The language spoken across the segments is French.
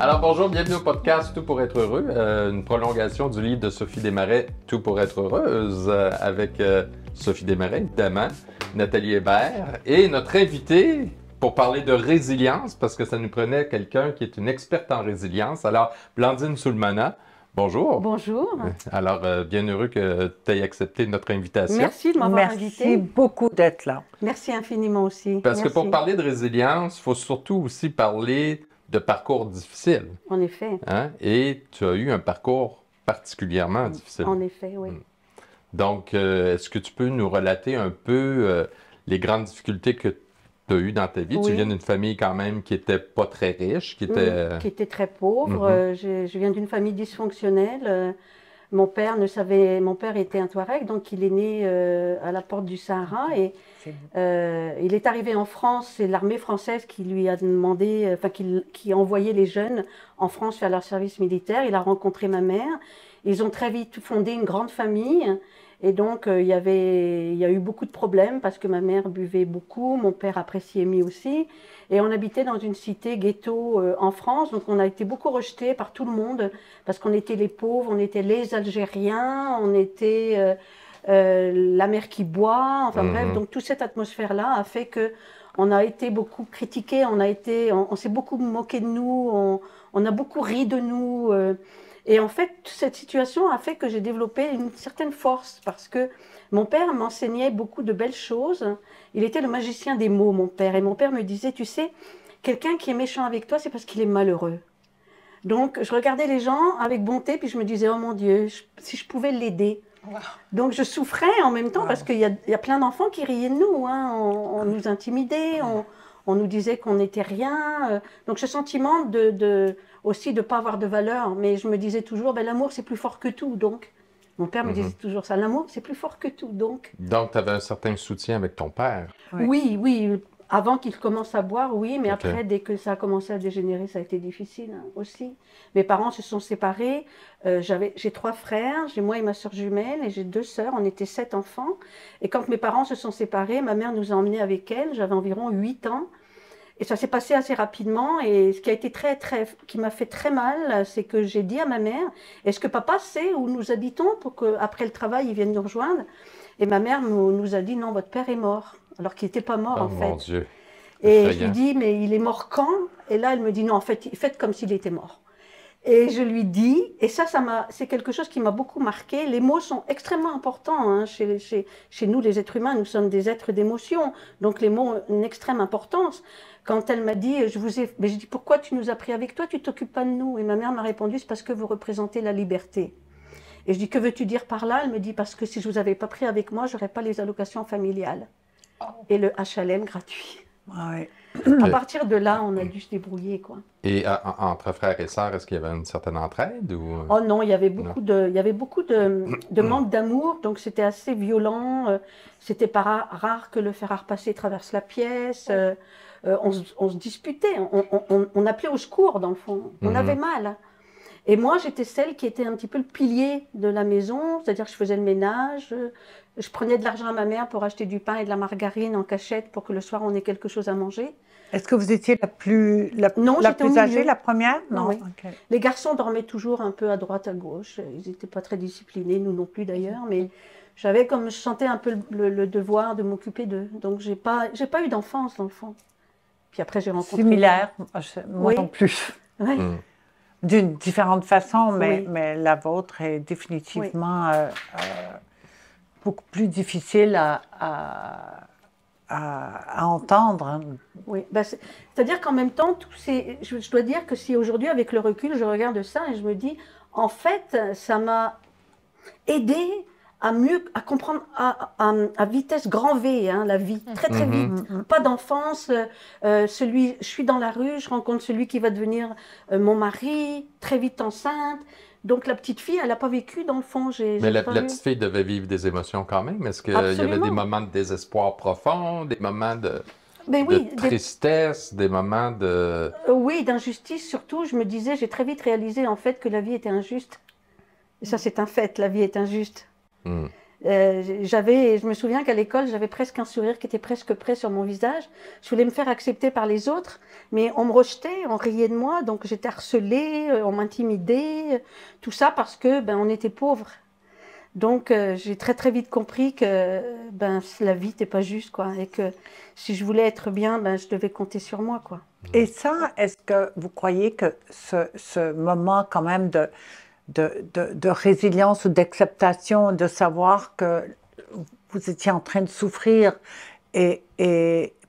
Alors bonjour, bienvenue au podcast Tout pour être heureux, une prolongation du livre de Sophie Desmarais, Tout pour être heureuse, avec Sophie Desmarais, évidemment, Nathalie Hébert, et notre invitée pour parler de résilience, parce que ça nous prenait quelqu'un qui est une experte en résilience. Alors, Blandine Soulmana, bonjour. Bonjour. Alors, bien heureux que tu aies accepté notre invitation. Merci de m'avoir invité. Merci beaucoup d'être là. Merci infiniment aussi. Parce Merci. que pour parler de résilience, il faut surtout aussi parler de parcours difficiles. En effet. Hein? Et tu as eu un parcours particulièrement difficile. En effet, oui. Donc, est-ce que tu peux nous relater un peu les grandes difficultés que tu as eues dans ta vie? Oui. Tu viens d'une famille quand même qui n'était pas très riche, qui était très pauvre. Je viens d'une famille dysfonctionnelle. Mon père était un Touareg, donc il est né à la porte du Sahara et il est arrivé en France. C'est l'armée française qui lui a demandé, qui envoyait les jeunes en France faire leur service militaire. Il a rencontré ma mère. Ils ont très vite fondé une grande famille. Et donc, il y a eu beaucoup de problèmes parce que ma mère buvait beaucoup, mon père appréciait mieux aussi. Et on habitait dans une cité ghetto en France, donc on a été beaucoup rejetés par tout le monde parce qu'on était les pauvres, on était les Algériens, on était la mère qui boit, enfin bref. Donc toute cette atmosphère-là a fait que on a été beaucoup critiqués, on s'est beaucoup moqué de nous, on a beaucoup ri de nous. Et en fait, cette situation a fait que j'ai développé une certaine force parce que mon père m'enseignait beaucoup de belles choses. Il était le magicien des mots, mon père. Et mon père me disait, tu sais, quelqu'un qui est méchant avec toi, c'est parce qu'il est malheureux. Donc, je regardais les gens avec bonté, puis je me disais, oh mon Dieu, si je pouvais l'aider. Wow. Donc, je souffrais en même temps parce qu'il y a plein d'enfants qui riaient de nous. Hein. On nous intimidait, on nous disait qu'on n'était rien. Donc, ce sentiment aussi de ne pas avoir de valeur. Mais je me disais toujours, ben, l'amour, c'est plus fort que tout. Donc, mon père me disait toujours ça, l'amour, c'est plus fort que tout. Donc, tu avais un certain soutien avec ton père. Oui, oui. Avant qu'il commence à boire, oui. Mais après, dès que ça a commencé à dégénérer, ça a été difficile aussi. Mes parents se sont séparés. J'ai 3 frères, j'ai moi et ma sœur jumelle, et j'ai 2 sœurs. On était 7 enfants. Et quand mes parents se sont séparés, ma mère nous a emmenés avec elle. J'avais environ 8 ans. Et ça s'est passé assez rapidement. Et ce qui a été qui m'a fait très mal, c'est que j'ai dit à ma mère, est-ce que papa sait où nous habitons pour qu'après le travail, il vienne nous rejoindre? Et ma mère nous a dit, non, votre père est mort. Alors qu'il n'était pas mort, en fait. Mon Dieu. Et je lui dis, mais il est mort quand? Et là, elle me dit, non, en fait, faites comme s'il était mort. Et je lui dis, et c'est quelque chose qui m'a beaucoup marqué, les mots sont extrêmement importants hein, chez nous, les êtres humains, nous sommes des êtres d'émotion, donc les mots ont une extrême importance. Quand elle m'a dit, mais je dis, pourquoi tu nous as pris avec toi, tu ne t'occupes pas de nous? Et ma mère m'a répondu, c'est parce que vous représentez la liberté. Et je dis, que veux-tu dire par là? Elle me dit, parce que si je ne vous avais pas pris avec moi, je n'aurais pas les allocations familiales et le HLM gratuit. Ouais. À partir de là, on a dû se débrouiller, quoi. Et entre frères et sœurs, est-ce qu'il y avait une certaine entraide ou... Oh non, il y avait beaucoup de manque d'amour, donc c'était assez violent. C'était pas rare que le fer à repasser traverse la pièce. On se disputait, on appelait au secours, dans le fond. On avait mal. Et moi, j'étais celle qui était un petit peu le pilier de la maison, c'est-à-dire que je faisais le ménage, je prenais de l'argent à ma mère pour acheter du pain et de la margarine en cachette pour que le soir, on ait quelque chose à manger. Est-ce que vous étiez la plus âgée, la première? Non. Oui. Okay. Les garçons dormaient toujours un peu à droite, à gauche. Ils n'étaient pas très disciplinés, nous non plus d'ailleurs, mais je sentais un peu le devoir de m'occuper d'eux. Donc, j'ai pas eu d'enfance, dans le fond. Puis après, j'ai rencontré... Similaire, moi non plus. Oui. D'une différente façon, mais la vôtre est définitivement beaucoup plus difficile à entendre. Oui, ben c'est-à-dire qu'en même temps, je dois dire que si aujourd'hui, avec le recul, je regarde ça et je me dis, en fait, ça m'a aidé à comprendre à vitesse grand V, hein, la vie, très très vite. Pas d'enfance, je suis dans la rue, je rencontre celui qui va devenir mon mari, très vite enceinte. Donc la petite fille, elle n'a pas vécu dans le fond. Mais la petite fille devait vivre des émotions quand même. Est-ce qu'il y avait des moments de désespoir profond, des moments de tristesse, des moments de... Oui, d'injustice surtout. Je me disais, j'ai très vite réalisé en fait que la vie était injuste. Et ça c'est un fait, la vie est injuste. Je me souviens qu'à l'école, j'avais presque un sourire qui était presque prêt sur mon visage. Je voulais me faire accepter par les autres, mais on me rejetait, on riait de moi, donc j'étais harcelée, on m'intimidait, tout ça parce que on était pauvres. Donc j'ai très vite compris que la vie n'était pas juste, quoi, et que si je voulais être bien, je devais compter sur moi, quoi. Et ça, est-ce que vous croyez que ce moment quand même de résilience ou d'acceptation, de savoir que vous étiez en train de souffrir et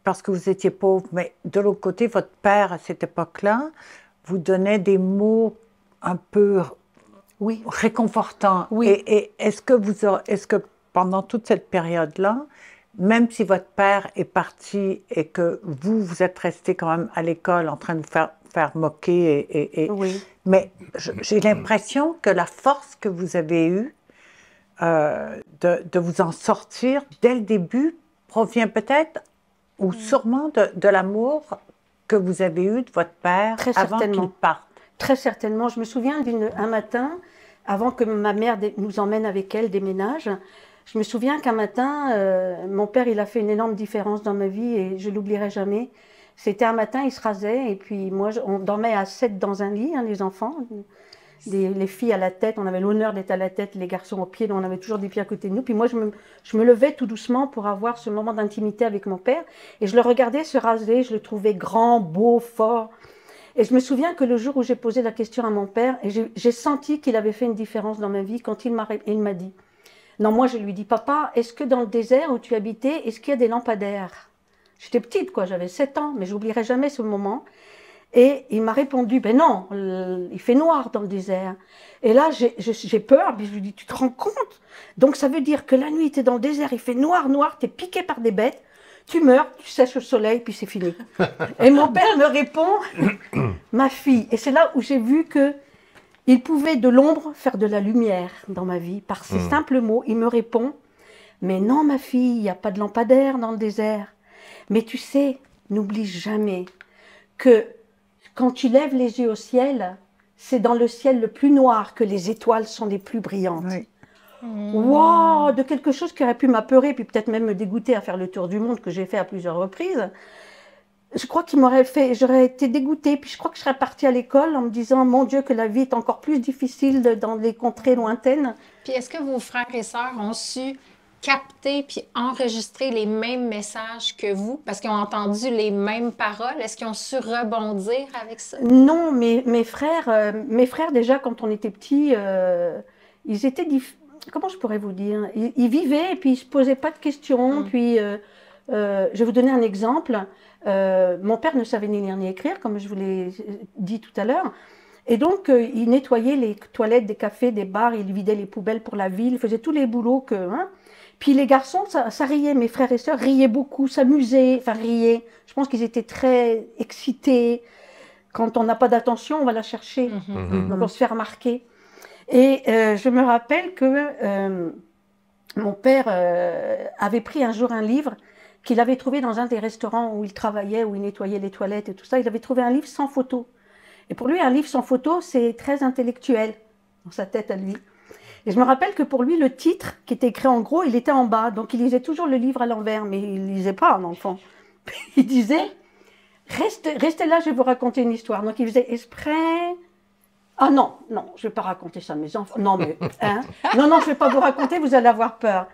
parce que vous étiez pauvre, mais de l'autre côté, votre père, à cette époque-là, vous donnait des mots un peu réconfortants. Oui. Et est-ce que pendant toute cette période-là, même si votre père est parti et que vous êtes resté quand même à l'école en train de vous faire moquer, oui. Mais j'ai l'impression que la force que vous avez eue de vous en sortir dès le début provient peut-être ou sûrement de l'amour que vous avez eu de votre père avant qu'il parte. Très certainement. Je me souviens un matin, avant que ma mère nous emmène avec elle déménage, je me souviens qu'un matin, mon père, il a fait une énorme différence dans ma vie et je ne l'oublierai jamais. C'était un matin, il se rasait et puis moi, on dormait à 7 dans un lit, les enfants. Les filles à la tête, on avait l'honneur d'être à la tête, les garçons aux pieds, donc on avait toujours des pieds à côté de nous. Puis moi, je me levais tout doucement pour avoir ce moment d'intimité avec mon père. Et je le regardais se raser, je le trouvais grand, beau, fort. Et je me souviens que le jour où j'ai posé la question à mon père, et j'ai senti qu'il avait fait une différence dans ma vie quand il m'a dit. Non, moi je lui dis, papa, est-ce que dans le désert où tu habitais, est-ce qu'il y a des lampadaires? J'étais petite, quoi, j'avais 7 ans, mais j'oublierai jamais ce moment. Et il m'a répondu, ben non, il fait noir dans le désert. Et là, j'ai peur, puis je lui dis, tu te rends compte? Donc ça veut dire que la nuit, tu es dans le désert, il fait noir, tu es piqué par des bêtes, tu meurs, tu sèches au soleil, puis c'est fini. Et mon père me répond, ma fille, et c'est là où j'ai vu que il pouvait de l'ombre faire de la lumière dans ma vie. Par ces simples mots, il me répond, mais non ma fille, il n'y a pas de lampadaire dans le désert. Mais tu sais, n'oublie jamais que quand tu lèves les yeux au ciel, c'est dans le ciel le plus noir que les étoiles sont les plus brillantes. Oui. Wow, de quelque chose qui aurait pu m'apeurer, puis peut-être même me dégoûter à faire le tour du monde que j'ai fait à plusieurs reprises. Je crois qu'il m'aurait fait, j'aurais été dégoûtée, puis je crois que je serais partie à l'école en me disant, mon Dieu, que la vie est encore plus difficile dans les contrées lointaines. Puis est-ce que vos frères et sœurs ont su capter puis enregistrer les mêmes messages que vous? Parce qu'ils ont entendu les mêmes paroles. Est-ce qu'ils ont su rebondir avec ça? Non, mes frères déjà, quand on était petits, ils étaient comment je pourrais vous dire? Ils vivaient et puis ils ne se posaient pas de questions. Puis, je vais vous donner un exemple. Mon père ne savait ni lire ni écrire, comme je vous l'ai dit tout à l'heure. Et donc, il nettoyait les toilettes des cafés, des bars, il vidait les poubelles pour la ville, il faisait tous les boulots que... Puis les garçons, ça riait, mes frères et sœurs riaient beaucoup, s'amusaient, enfin riaient. Je pense qu'ils étaient très excités. Quand on n'a pas d'attention, on va la chercher, donc on se fait remarquer. Et je me rappelle que mon père avait pris un jour un livre qu'il avait trouvé dans un des restaurants où il travaillait, où il nettoyait les toilettes et tout ça. Il avait trouvé un livre sans photo. Et pour lui, un livre sans photo, c'est très intellectuel, dans sa tête à lui. Et je me rappelle que pour lui, le titre, qui était écrit en gros, il était en bas. Donc il lisait toujours le livre à l'envers, mais il ne lisait pas, un enfant. Il disait, restez là, je vais vous raconter une histoire. Donc il faisait exprès... Ah non, je ne vais pas raconter ça à mes enfants. Non, mais, non, je ne vais pas vous raconter, vous allez avoir peur.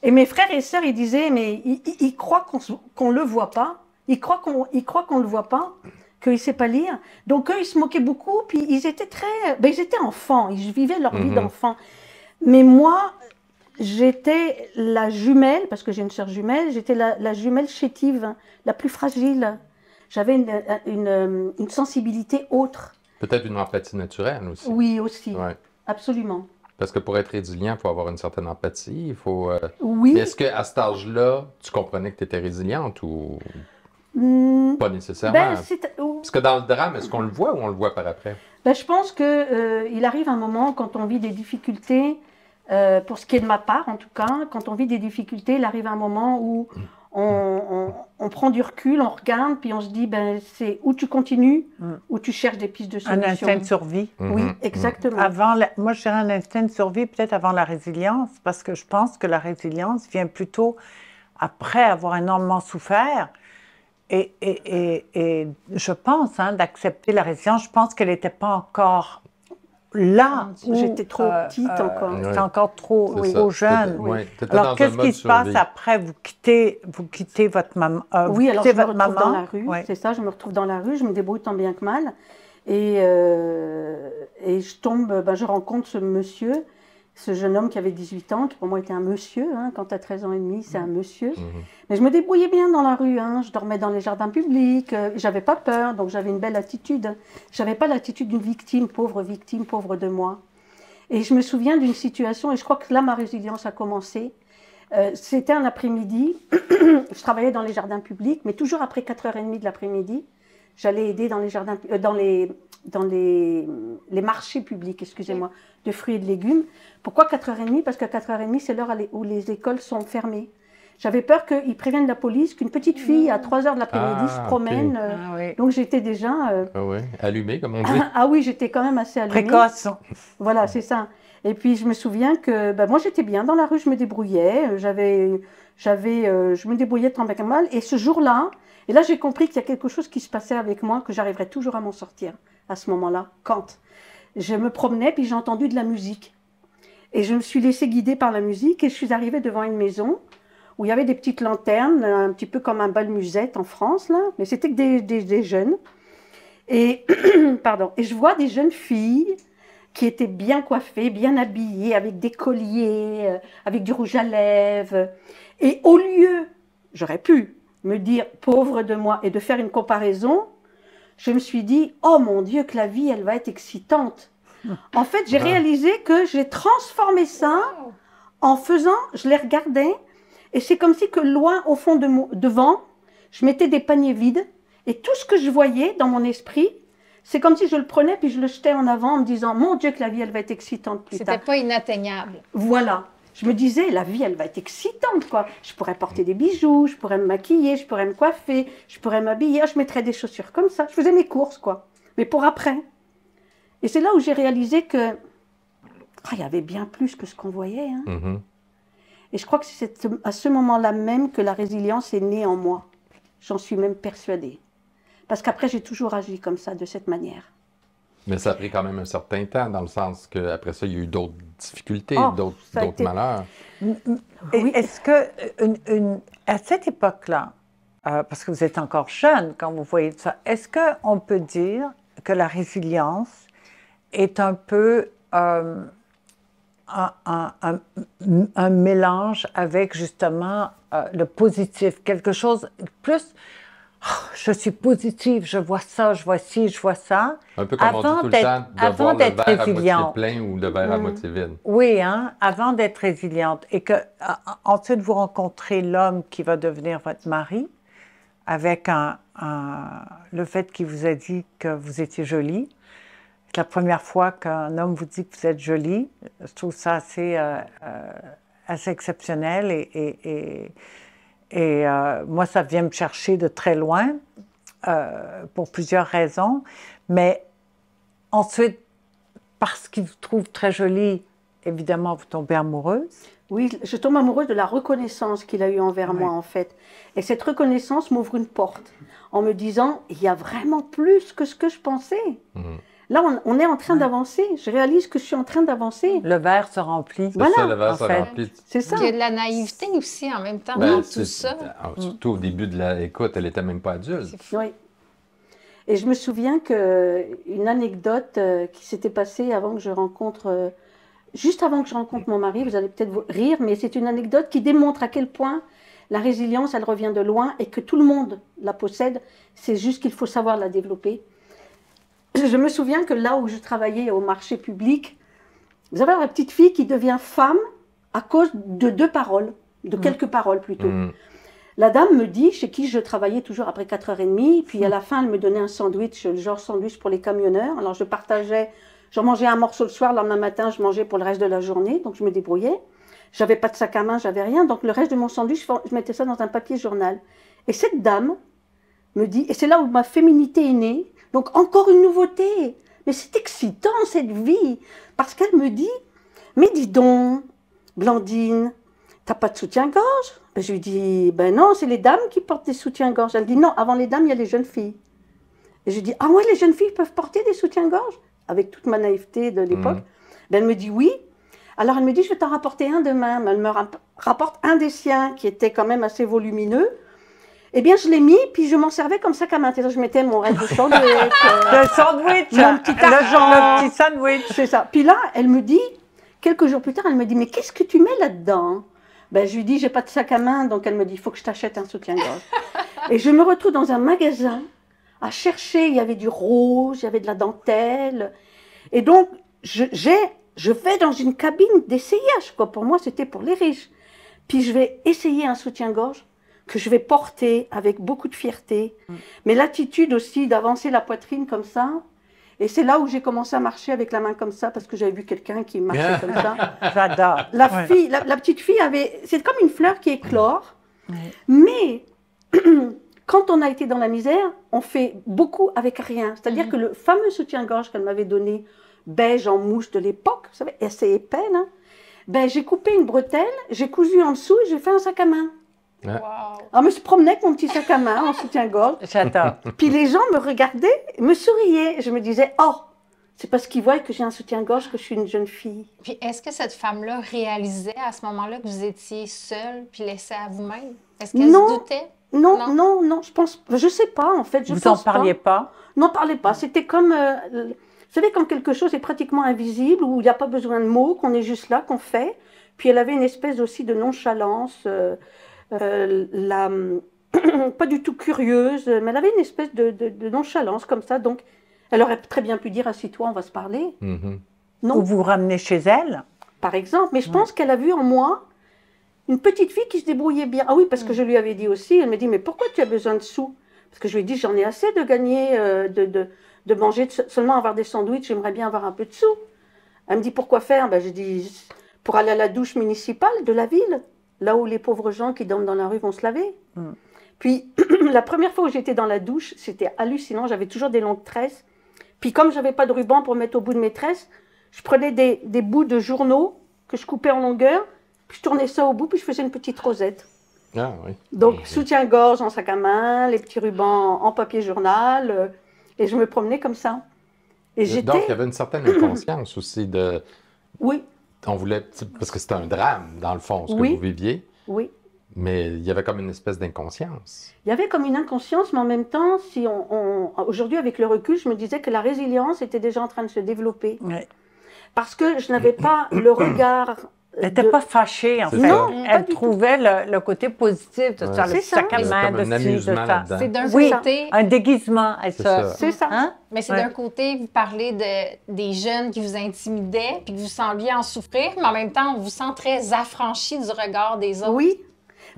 Et mes frères et sœurs, ils disaient, mais ils croient qu'on ne le voit pas. Ils croient qu'on ne le voit pas, qu'il ne sait pas lire. Donc eux, ils se moquaient beaucoup, puis ils étaient ils étaient enfants, ils vivaient leur vie d'enfant. Mais moi, j'étais la jumelle, parce que j'ai une sœur jumelle, j'étais la jumelle chétive, la plus fragile. J'avais une sensibilité autre. Peut-être une empathie naturelle aussi. Oui, aussi. Ouais. Absolument. Parce que pour être résilient, il faut avoir une certaine empathie. Il faut. Oui. Mais est-ce qu'à cet âge-là, tu comprenais que tu étais résiliente ou pas nécessairement? Parce que dans le drame, est-ce qu'on le voit ou on le voit par après? Je pense qu'il arrive un moment quand on vit des difficultés, pour ce qui est de ma part en tout cas, quand on vit des difficultés, il arrive un moment où on prend du recul, on regarde, puis on se dit, ben, c'est où tu continues, ou tu cherches des pistes de solution. Un instinct de survie. Oui, exactement. Moi, je dirais un instinct de survie peut-être avant la résilience, parce que je pense que la résilience vient plutôt après avoir énormément souffert. Et je pense d'accepter la résilience. Je pense qu'elle n'était pas encore là. J'étais trop petite encore. J'étais encore trop jeune. Oui. Alors, qu'est-ce qui se passe après? Vous quittez votre maman. Oui, alors je me retrouve maman. dans la rue. Ouais. C'est ça, je me retrouve dans la rue. Je me débrouille tant bien que mal. Et je tombe, je rencontre ce monsieur, ce jeune homme qui avait 18 ans, qui pour moi était un monsieur. Quand tu as 13 ans et demi, c'est un monsieur. Mais je me débrouillais bien dans la rue. Je dormais dans les jardins publics. J'avais pas peur, donc j'avais une belle attitude. J'avais pas l'attitude d'une victime, pauvre de moi. Et je me souviens d'une situation, et je crois que là, ma résilience a commencé. C'était un après-midi. Je travaillais dans les jardins publics, mais toujours après 4h30 de l'après-midi. J'allais aider dans les jardins, dans les marchés publics, excusez-moi, de fruits et de légumes. Pourquoi 4h30? Parce qu'à 4h30, c'est l'heure où les écoles sont fermées. J'avais peur qu'ils préviennent la police qu'une petite fille à 3h de l'après-midi se promène. Oui. Donc j'étais déjà... allumée, comme on dit. Ah oui, j'étais quand même assez allumée. Précoce. Voilà, c'est ça. Et puis je me souviens que moi j'étais bien dans la rue, je me débrouillais. Je me débrouillais tant bien que mal. Et ce jour-là, et là j'ai compris qu'il y a quelque chose qui se passait avec moi, que j'arriverais toujours à m'en sortir à ce moment-là. Quand je me promenais, puis j'ai entendu de la musique. Et je me suis laissée guider par la musique et je suis arrivée devant une maison où il y avait des petites lanternes, un petit peu comme un bal musette en France, là, mais c'était que des jeunes. Et, et je vois des jeunes filles qui étaient bien coiffées, bien habillées, avec des colliers, avec du rouge à lèvres. Et au lieu, j'aurais pu me dire « pauvre de moi » et de faire une comparaison, je me suis dit « oh mon Dieu, que la vie, elle va être excitante ». En fait, j'ai réalisé que j'ai transformé ça en faisant, je les regardais, et c'est comme si que loin, au fond devant, je mettais des paniers vides, et tout ce que je voyais dans mon esprit, c'est comme si je le prenais puis je le jetais en avant en me disant « mon Dieu, que la vie, elle va être excitante plus tard ». C'était pas inatteignable. Voilà. Je me disais, la vie, elle va être excitante, quoi. Je pourrais porter des bijoux, je pourrais me maquiller, je pourrais me coiffer, je pourrais m'habiller, je mettrais des chaussures comme ça. Je faisais mes courses, quoi. Mais pour après. Et c'est là où j'ai réalisé que il y avait bien plus que ce qu'on voyait. Et je crois que c'est à ce moment-là même que la résilience est née en moi. J'en suis même persuadée. Parce qu'après, j'ai toujours agi comme ça, de cette manière. Mais ça a pris quand même un certain temps, dans le sens qu'après ça, il y a eu d'autres difficultés, d'autres malheurs. Oui. Est-ce que, à cette époque-là, parce que vous êtes encore jeune quand vous voyez ça, est-ce qu'on peut dire que la résilience est un peu un mélange avec justement le positif, quelque chose plus... Oh, je suis positive, je vois ça, je vois ci, je vois ça. Un peu comme on dit tout le temps, de voir le verre à moitié plein ou le verre à moitié vide. Oui, avant d'être résiliente. Et que ensuite, vous rencontrez l'homme qui va devenir votre mari, avec le fait qu'il vous a dit que vous étiez jolie. C'est la première fois qu'un homme vous dit que vous êtes jolie. Je trouve ça assez exceptionnel et moi, ça vient me chercher de très loin pour plusieurs raisons. Mais ensuite, parce qu'il vous trouve très jolie, évidemment, vous tombez amoureuse. Oui, je tombe amoureuse de la reconnaissance qu'il a eue envers moi, en fait. Et cette reconnaissance m'ouvre une porte en me disant, il y a vraiment plus que ce que je pensais. Là, on est en train d'avancer. Je réalise que je suis en train d'avancer. Le verre se remplit. C'est ça, le verre se remplit. C'est ça. Il y a de la naïveté aussi en même temps dans tout ça. Surtout au début de l'écoute, elle n'était même pas adulte. Oui. Et je me souviens qu'une anecdote qui s'était passée avant que je rencontre... juste avant que je rencontre mon mari, vous allez peut-être rire, mais c'est une anecdote qui démontre à quel point la résilience, elle revient de loin et que tout le monde la possède. C'est juste qu'il faut savoir la développer. Je me souviens que là où je travaillais au marché public, vous avez la petite fille qui devient femme à cause de 2 paroles, de quelques paroles plutôt. La dame me dit, chez qui je travaillais toujours après 4h30, puis à la fin, elle me donnait un sandwich, le genre sandwich pour les camionneurs. Alors je partageais, j'en mangeais un morceau le soir, le lendemain matin, je mangeais pour le reste de la journée, donc je me débrouillais. J'avais pas de sac à main, j'avais rien. Donc, le reste de mon sandwich, je mettais ça dans un papier journal. Et cette dame me dit, et c'est là où ma féminité est née, donc encore une nouveauté. Mais c'est excitant, cette vie. Parce qu'elle me dit, mais dis donc, Blandine, t'as pas de soutien-gorge? Ben, je lui dis, ben non, c'est les dames qui portent des soutiens-gorge. Elle dit, non, avant les dames, il y a les jeunes filles. Et je lui dis, ah ouais, les jeunes filles peuvent porter des soutiens-gorge? Avec toute ma naïveté de l'époque. Ben, elle me dit, oui. Alors elle me dit, je vais t'en rapporter un demain. Elle me rapporte un des siens qui était quand même assez volumineux. Eh bien, je l'ai mis, puis je m'en servais comme sac à main. Je mettais mon reste de sandwich. Le sandwich, mon petit argent. le petit sandwich. C'est ça. Puis là, elle me dit, quelques jours plus tard, elle me dit, mais qu'est-ce que tu mets là-dedans? Ben, je lui dis, j'ai pas de sac à main. Donc elle me dit, il faut que je t'achète un soutien-gorge. Et je me retrouve dans un magasin à chercher. Il y avait du rose, il y avait de la dentelle. Et donc, je vais dans une cabine d'essayage, quoi. Pour moi, c'était pour les riches. Puis je vais essayer un soutien-gorge que je vais porter avec beaucoup de fierté. Mais l'attitude aussi d'avancer la poitrine comme ça. Et c'est là où j'ai commencé à marcher avec la main comme ça, parce que j'avais vu quelqu'un qui marchait comme ça. J'adore. La petite fille avait... C'est comme une fleur qui éclore. Mais quand on a été dans la misère, on fait beaucoup avec rien. C'est-à-dire que le fameux soutien-gorge qu'elle m'avait donné, beige en mouche de l'époque, vous savez, assez épais, là, ben, j'ai coupé une bretelle, j'ai cousu en dessous et j'ai fait un sac à main. Wow. Alors, je me promenais avec mon petit sac à main en soutien-gorge. J'adore. Puis les gens me regardaient, me souriaient. Je me disais, oh, c'est parce qu'ils voient que j'ai un soutien-gorge que je suis une jeune fille. Puis est-ce que cette femme-là réalisait à ce moment-là que vous étiez seule puis laissée à vous-même? Est-ce qu'elle se doutait? Non, je sais pas en fait. Vous n'en parliez pas? Non, parlez pas. C'était comme, vous savez, quand quelque chose est pratiquement invisible, où il n'y a pas besoin de mots, qu'on est juste là, qu'on fait. Puis elle avait une espèce aussi de nonchalance, pas du tout curieuse, mais elle avait une espèce de nonchalance comme ça. Donc, elle aurait très bien pu dire, assis-toi, on va se parler. Non. Ou vous ramenez chez elle? Par exemple. Mais je pense qu'elle a vu en moi une petite fille qui se débrouillait bien. Ah oui, parce que je lui avais dit aussi, elle me dit, mais pourquoi tu as besoin de sous? Parce que je lui ai dit, j'en ai assez de gagner, de manger, seulement avoir des sandwichs, j'aimerais bien avoir un peu de sous. Elle me dit, pourquoi faire? Ben, je dis, pour aller à la douche municipale de la ville, là où les pauvres gens qui dorment dans la rue vont se laver. Puis, la première fois où j'étais dans la douche, c'était hallucinant, j'avais toujours des longues tresses. Puis, comme je n'avais pas de ruban pour mettre au bout de mes tresses, je prenais des bouts de journaux que je coupais en longueur, puis je tournais ça au bout, puis je faisais une petite rosette. Ah oui. Donc, soutien-gorge en sac à main, les petits rubans en papier journal, et je me promenais comme ça. Et Donc, il y avait une certaine inconscience aussi de... Oui. On voulait... Parce que c'était un drame, dans le fond, ce que vous viviez. Oui. Mais il y avait comme une espèce d'inconscience. Il y avait comme une inconscience, mais en même temps, si aujourd'hui, avec le recul, je me disais que la résilience était déjà en train de se développer. Oui. Parce que je n'avais pas le regard... Elle n'était pas fâchée, en fait. Non, elle trouvait le côté positif de ça, le sac à main, de ça. C'est d'un côté... côté... un déguisement. C'est ça. Hein? Mais c'est d'un côté, vous parlez des jeunes qui vous intimidaient, puis que vous sembliez en souffrir, mais en même temps, on vous sent très affranchi du regard des autres. Oui.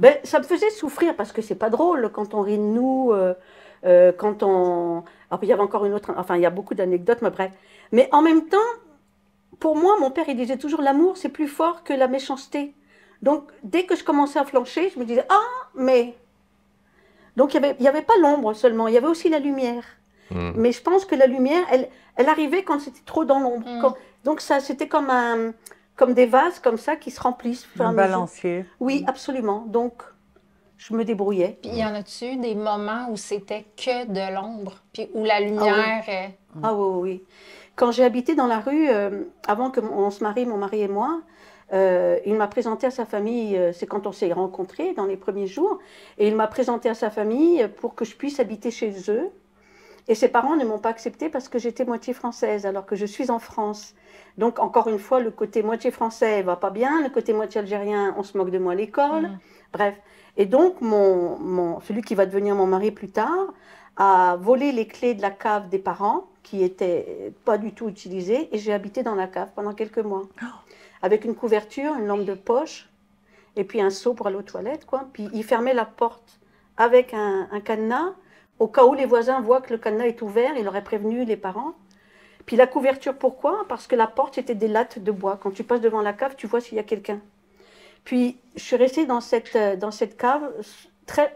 Ben, ça me faisait souffrir, parce que c'est pas drôle quand on rit de nous, quand on... Alors, il y avait encore une autre... Enfin, il y a beaucoup d'anecdotes, mais bref. Mais en même temps, pour moi, mon père, il disait toujours, l'amour, c'est plus fort que la méchanceté. Donc, dès que je commençais à flancher, je me disais, ah, mais... Donc, il n'y avait pas l'ombre seulement, il y avait aussi la lumière. Mais je pense que la lumière, elle arrivait quand c'était trop dans l'ombre. Donc, ça, c'était comme des vases comme ça qui se remplissent. Un balancier. Oui, absolument. Donc, je me débrouillais. Puis, y en a-tu des moments où c'était que de l'ombre, puis où la lumière... Ah oui. Quand j'ai habité dans la rue, avant qu'on se marie, mon mari et moi, il m'a présenté à sa famille, c'est quand on s'est rencontrés dans les premiers jours, et il m'a présenté à sa famille pour que je puisse habiter chez eux. Et ses parents ne m'ont pas accepté parce que j'étais moitié française, alors que je suis en France. Donc, encore une fois, le côté moitié français va pas bien, le côté moitié algérien, on se moque de moi à l'école. Bref. Et donc, celui qui va devenir mon mari plus tard, a volé les clés de la cave des parents, qui n'étaient pas du tout utilisées, et j'ai habité dans la cave pendant quelques mois. Avec une couverture, une lampe de poche, et puis un seau pour aller aux toilettes, quoi. Puis il fermait la porte avec un cadenas, au cas où les voisins voient que le cadenas est ouvert, il aurait prévenu les parents. Puis la couverture, pourquoi? Parce que la porte, c'était des lattes de bois. Quand tu passes devant la cave, tu vois s'il y a quelqu'un. Puis, je suis restée dans cette cave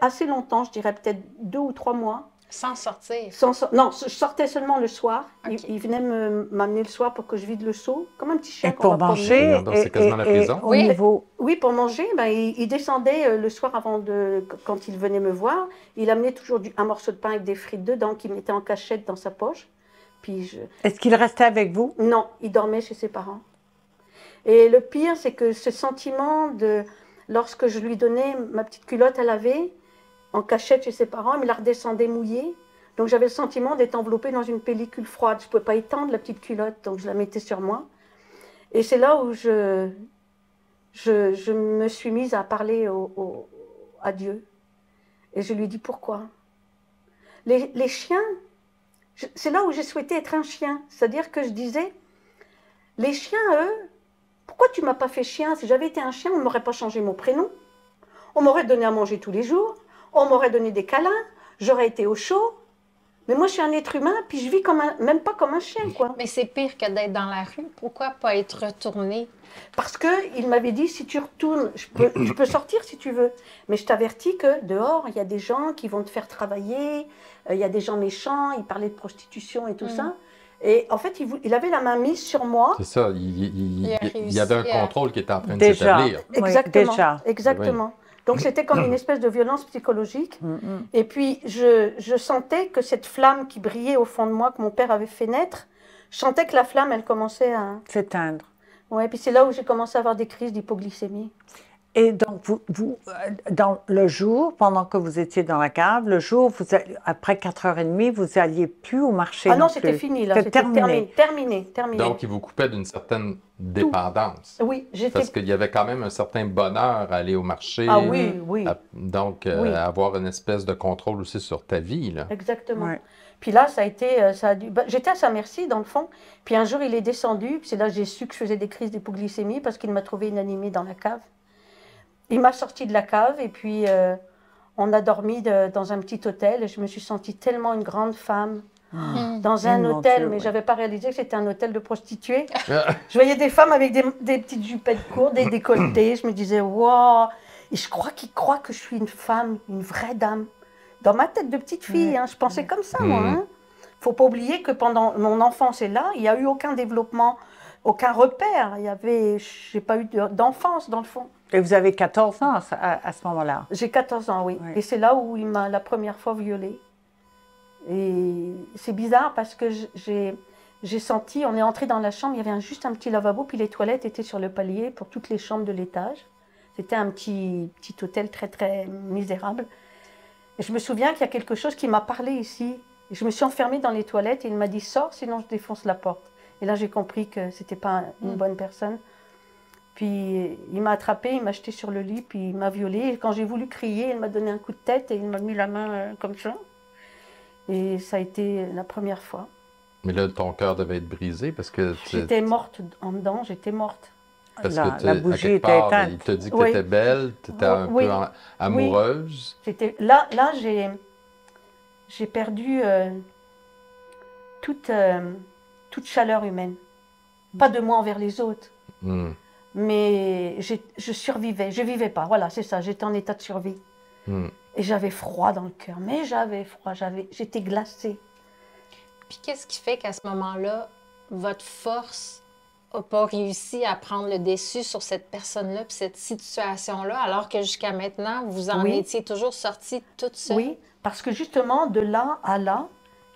assez longtemps, je dirais peut-être 2 ou 3 mois. Sans sortir? Non, je sortais seulement le soir. Ok. Il venait m'amener le soir pour que je vide le seau, comme un petit chien Et qu'on pour va promener. manger, Donc, c'est quasiment la prison. au Oui. niveau... Oui, pour manger, ben, il descendait le soir quand il venait me voir. Il amenait toujours un morceau de pain avec des frites dedans qu'il mettait en cachette dans sa poche. Puis Est-ce qu'il restait avec vous? Non, il dormait chez ses parents. Et le pire, c'est que ce sentiment de... Lorsque je lui donnais ma petite culotte à laver, en cachette chez ses parents, il me la redescendait mouillée. Donc j'avais le sentiment d'être enveloppée dans une pellicule froide. Je ne pouvais pas étendre la petite culotte, donc je la mettais sur moi. Et c'est là où je me suis mise à parler à Dieu. Et je lui dis pourquoi. Les chiens, c'est là où j'ai souhaité être un chien. C'est-à-dire que je disais, les chiens, eux, pourquoi tu ne m'as pas fait chien? Si j'avais été un chien, on ne m'aurait pas changé mon prénom. On m'aurait donné à manger tous les jours. On m'aurait donné des câlins. J'aurais été au chaud. Mais moi, je suis un être humain, puis je vis même pas comme un chien, quoi. Mais c'est pire que d'être dans la rue. Pourquoi pas être retourné? Parce qu'il m'avait dit, si tu retournes, je peux sortir si tu veux. Mais je t'avertis que dehors, il y a des gens qui vont te faire travailler. Il y a des gens méchants. Il parlait de prostitution et tout ça. Et en fait, il avait la main mise sur moi. C'est ça, il y avait un contrôle qui était en train de Déjà. s'établir. Exactement. Oui, déjà. Exactement. Donc c'était comme une espèce de violence psychologique. Et puis je sentais que cette flamme qui brillait au fond de moi, que mon père avait fait naître, je sentais que la flamme, elle commençait à S'éteindre. Ouais, puis c'est là où j'ai commencé à avoir des crises d'hypoglycémie. Et donc, dans le jour, pendant que vous étiez dans la cave, le jour, après 4h30, vous n'alliez plus au marché. Ah non, plus. c'était fini, là. C'était terminé. Terminé. Donc, il vous coupait d'une certaine dépendance. Oui, j'étais... Parce qu'il y avait quand même un certain bonheur à aller au marché. Ah oui, oui. Donc, Oui. avoir une espèce de contrôle aussi sur ta vie, là. Exactement. Ouais. Puis là, j'étais à sa merci, dans le fond. Puis un jour, il est descendu. Puis c'est là que j'ai su que je faisais des crises d'hypoglycémie parce qu'il m'a trouvé inanimée dans la cave. Il m'a sorti de la cave et puis on a dormi dans un petit hôtel. Et je me suis sentie tellement une grande femme dans un Mon hôtel. Dieu, Mais oui. je n'avais pas réalisé que c'était un hôtel de prostituées. Je voyais des femmes avec des petites jupettes courtes, des décolletés. Je me disais, wow! Et je crois qu'ils croient que je suis une femme, une vraie dame. Dans ma tête de petite fille, hein, je pensais comme ça, moi. Il ne faut pas oublier que pendant mon enfance et là, il n'y a eu aucun développement, aucun repère. Je n'ai pas eu d'enfance, dans le fond. Et vous avez 14 ans à ce moment-là. J'ai 14 ans, oui. Oui. Et c'est là où il m'a la première fois violée. Et c'est bizarre parce que j'ai senti, on est entré dans la chambre, il y avait juste un petit lavabo, puis les toilettes étaient sur le palier pour toutes les chambres de l'étage. C'était un petit hôtel très, très misérable. Et je me souviens qu'il y a quelque chose qui m'a parlé ici. Et je me suis enfermée dans les toilettes et il m'a dit « Sors, sinon je défonce la porte ». Et là, j'ai compris que ce n'était pas une bonne personne. Puis il m'a attrapée, il m'a jeté sur le lit, puis il m'a violée. Et quand j'ai voulu crier, il m'a donné un coup de tête et il m'a mis la main comme ça. Et ça a été la première fois. Mais là, ton cœur devait être brisé parce que... J'étais morte en dedans, j'étais morte. Parce La que bougie à quelque était part, éteinte. il t'a dit que Oui. tu étais belle, tu étais un Oui. peu amoureuse. Là j'ai perdu toute chaleur humaine. Pas de moi envers les autres, Hmm. mais je survivais, je vivais pas. Voilà, c'est ça, j'étais en état de survie. Hmm. Et j'avais froid dans le cœur, mais j'avais froid, j'étais glacée. Puis qu'est-ce qui fait qu'à ce moment-là, votre force n'a pas réussi à prendre le dessus sur cette personne-là puis cette situation-là, alors que jusqu'à maintenant, vous en Oui. étiez toujours sortie toute seule? Oui, parce que justement, de là à là,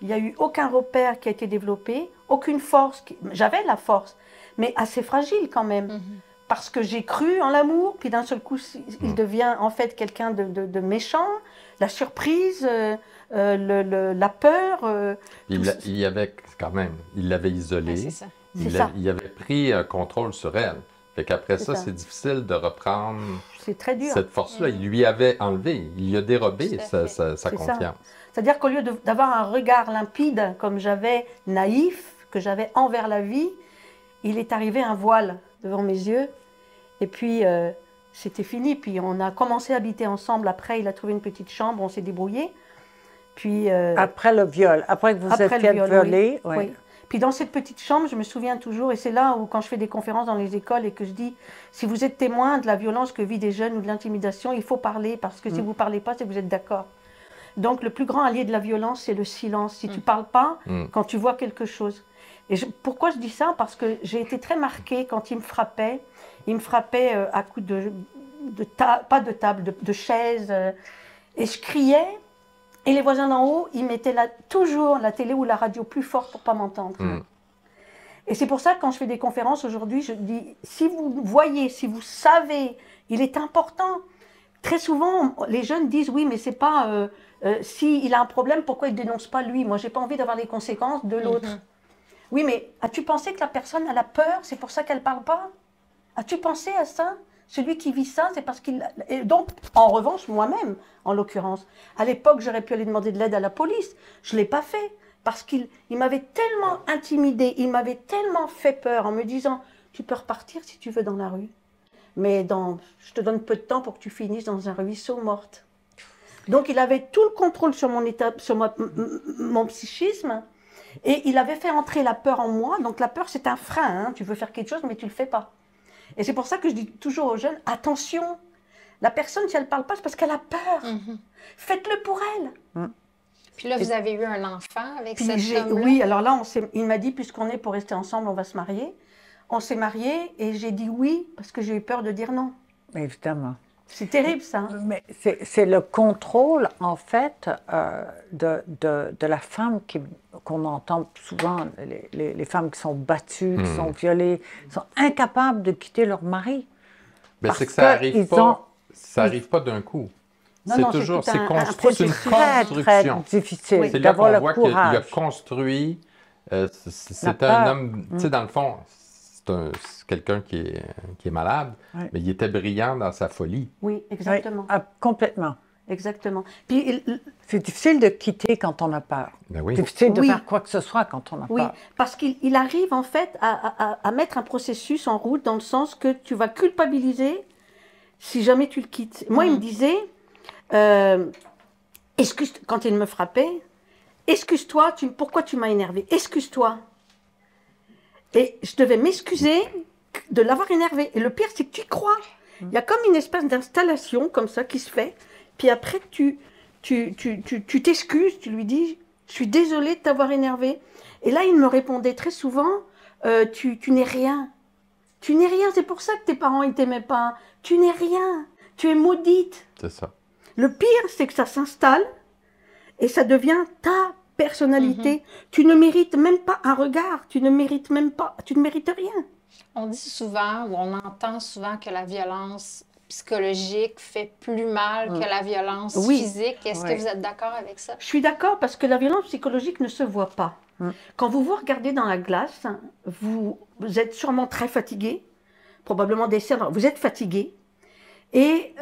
il n'y a eu aucun repère qui a été développé, aucune force. J'avais la force, mais assez fragile quand même. Parce que j'ai cru en l'amour, puis d'un seul coup, il devient en fait quelqu'un de méchant. La surprise, la peur. Il y avait quand même, il l'avait isolée. Ouais, c'est ça. Il avait pris un contrôle sur elle. Fait qu'après ça, ça. c'est difficile de reprendre C'est très dur. cette force-là. Il lui avait enlevé, il lui a dérobé Tout à sa fait. C'est confiance. ça. C'est-à-dire qu'au lieu d'avoir un regard limpide, comme j'avais, naïf, que j'avais envers la vie, il est arrivé un voile devant mes yeux. Et puis, c'était fini. Puis, on a commencé à habiter ensemble. Après, il a trouvé une petite chambre, on s'est débrouillé. Puis, Après le viol, après que vous êtes fait le viol, violer. oui. ouais. Oui. Puis dans cette petite chambre, je me souviens toujours, et c'est là où quand je fais des conférences dans les écoles et que je dis, si vous êtes témoin de la violence que vivent des jeunes ou de l'intimidation, il faut parler, parce que si vous ne parlez pas, c'est que vous êtes d'accord. Donc le plus grand allié de la violence, c'est le silence. Si tu ne parles pas, quand tu vois quelque chose. Et pourquoi je dis ça? Parce que j'ai été très marquée quand il me frappait à coups pas de table, de chaise, et je criais. Et les voisins d'en haut, ils mettaient toujours la télé ou la radio plus fort pour ne pas m'entendre. Et c'est pour ça que quand je fais des conférences aujourd'hui, je dis, si vous voyez, si vous savez, il est important. Très souvent, les jeunes disent, oui, mais c'est pas, s'il a un problème, pourquoi il ne dénonce pas lui? Moi, je n'ai pas envie d'avoir les conséquences de l'autre. Oui, mais as-tu pensé que la personne a la peur, c'est pour ça qu'elle ne parle pas? As-tu pensé à ça? Celui qui vit ça, c'est parce qu'il... Et donc, en revanche, moi-même, en l'occurrence, à l'époque, j'aurais pu aller demander de l'aide à la police. Je ne l'ai pas fait, parce qu'il m'avait tellement intimidée, il m'avait tellement fait peur en me disant, tu peux repartir si tu veux dans la rue. Mais je te donne peu de temps pour que tu finisses dans un ruisseau morte. Donc, il avait tout le contrôle sur mon état, sur mon psychisme, et il avait fait entrer la peur en moi. Donc, la peur, c'est un frein. Hein. Tu veux faire quelque chose, mais tu ne le fais pas. Et c'est pour ça que je dis toujours aux jeunes, attention, la personne, si elle ne parle pas, c'est parce qu'elle a peur. Faites-le pour elle. Puis là, vous avez eu un enfant avec cet homme-là? Oui, alors là, il m'a dit, puisqu'on est pour rester ensemble, on va se marier. On s'est mariés et j'ai dit oui, parce que j'ai eu peur de dire non. Évidemment. C'est terrible, ça. Hein? Mais c'est le contrôle, en fait, de la femme qu'on entend souvent, les femmes qui sont battues, qui sont violées, sont incapables de quitter leur mari. Mais c'est que ça n'arrive pas, ça arrive pas d'un coup. Non, c'est toujours, c'est une construction. Très difficile. Oui. C'est là qu'on voit qu'il courage. a construit. C'est un homme, tu sais, dans le fond, c'est quelqu'un qui est malade, mais il était brillant dans sa folie. Oui, exactement. Oui, complètement. Exactement. Puis, c'est difficile de quitter quand on a peur. Ben oui. C'est difficile de faire quoi que ce soit quand on a peur. Oui, parce qu'il arrive en fait à mettre un processus en route dans le sens que tu vas culpabiliser si jamais tu le quittes. Moi, il me disait, quand il me frappait, excuse-toi, pourquoi tu m'as énervé? Excuse-toi. Et je devais m'excuser de l'avoir énervé. Et le pire, c'est que tu y crois. Il y a comme une espèce d'installation comme ça qui se fait. Puis après, tu t'excuses, tu lui dis, je suis désolée de t'avoir énervé. Et là, il me répondait très souvent, tu n'es rien. Tu n'es rien, c'est pour ça que tes parents ne t'aimaient pas. Tu n'es rien, tu es maudite. C'est ça. Le pire, c'est que ça s'installe et ça devient ta personnalité. Tu ne mérites même pas un regard, tu ne mérites même pas, tu ne mérites rien. On dit souvent, ou on entend souvent que la violence psychologique fait plus mal que la violence physique. Est-ce que vous êtes d'accord avec ça? Je suis d'accord parce que la violence psychologique ne se voit pas. Quand vous vous regardez dans la glace, vous êtes sûrement très fatigué, probablement des cernes, vous êtes fatigué. Et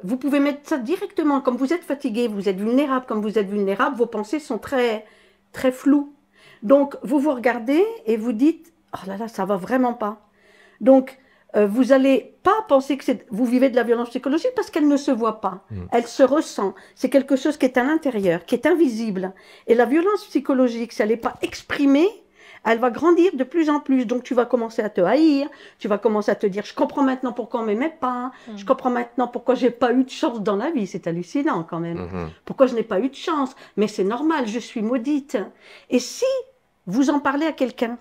vous pouvez mettre ça directement, comme vous êtes fatigué, vous êtes vulnérable, comme vous êtes vulnérable, vos pensées sont très, très floues. Donc, vous vous regardez et vous dites, oh là là, ça va vraiment pas. Donc, vous n'allez pas penser que vous vivez de la violence psychologique parce qu'elle ne se voit pas. Elle se ressent. C'est quelque chose qui est à l'intérieur, qui est invisible. Et la violence psychologique, si elle n'est pas exprimée, elle va grandir de plus en plus. Donc, tu vas commencer à te haïr, tu vas commencer à te dire, je comprends maintenant pourquoi on ne m'aimait pas, je comprends maintenant pourquoi je n'ai pas eu de chance dans la vie. C'est hallucinant quand même. Pourquoi je n'ai pas eu de chance? Mais c'est normal, je suis maudite. Et si vous en parlez à quelqu'un,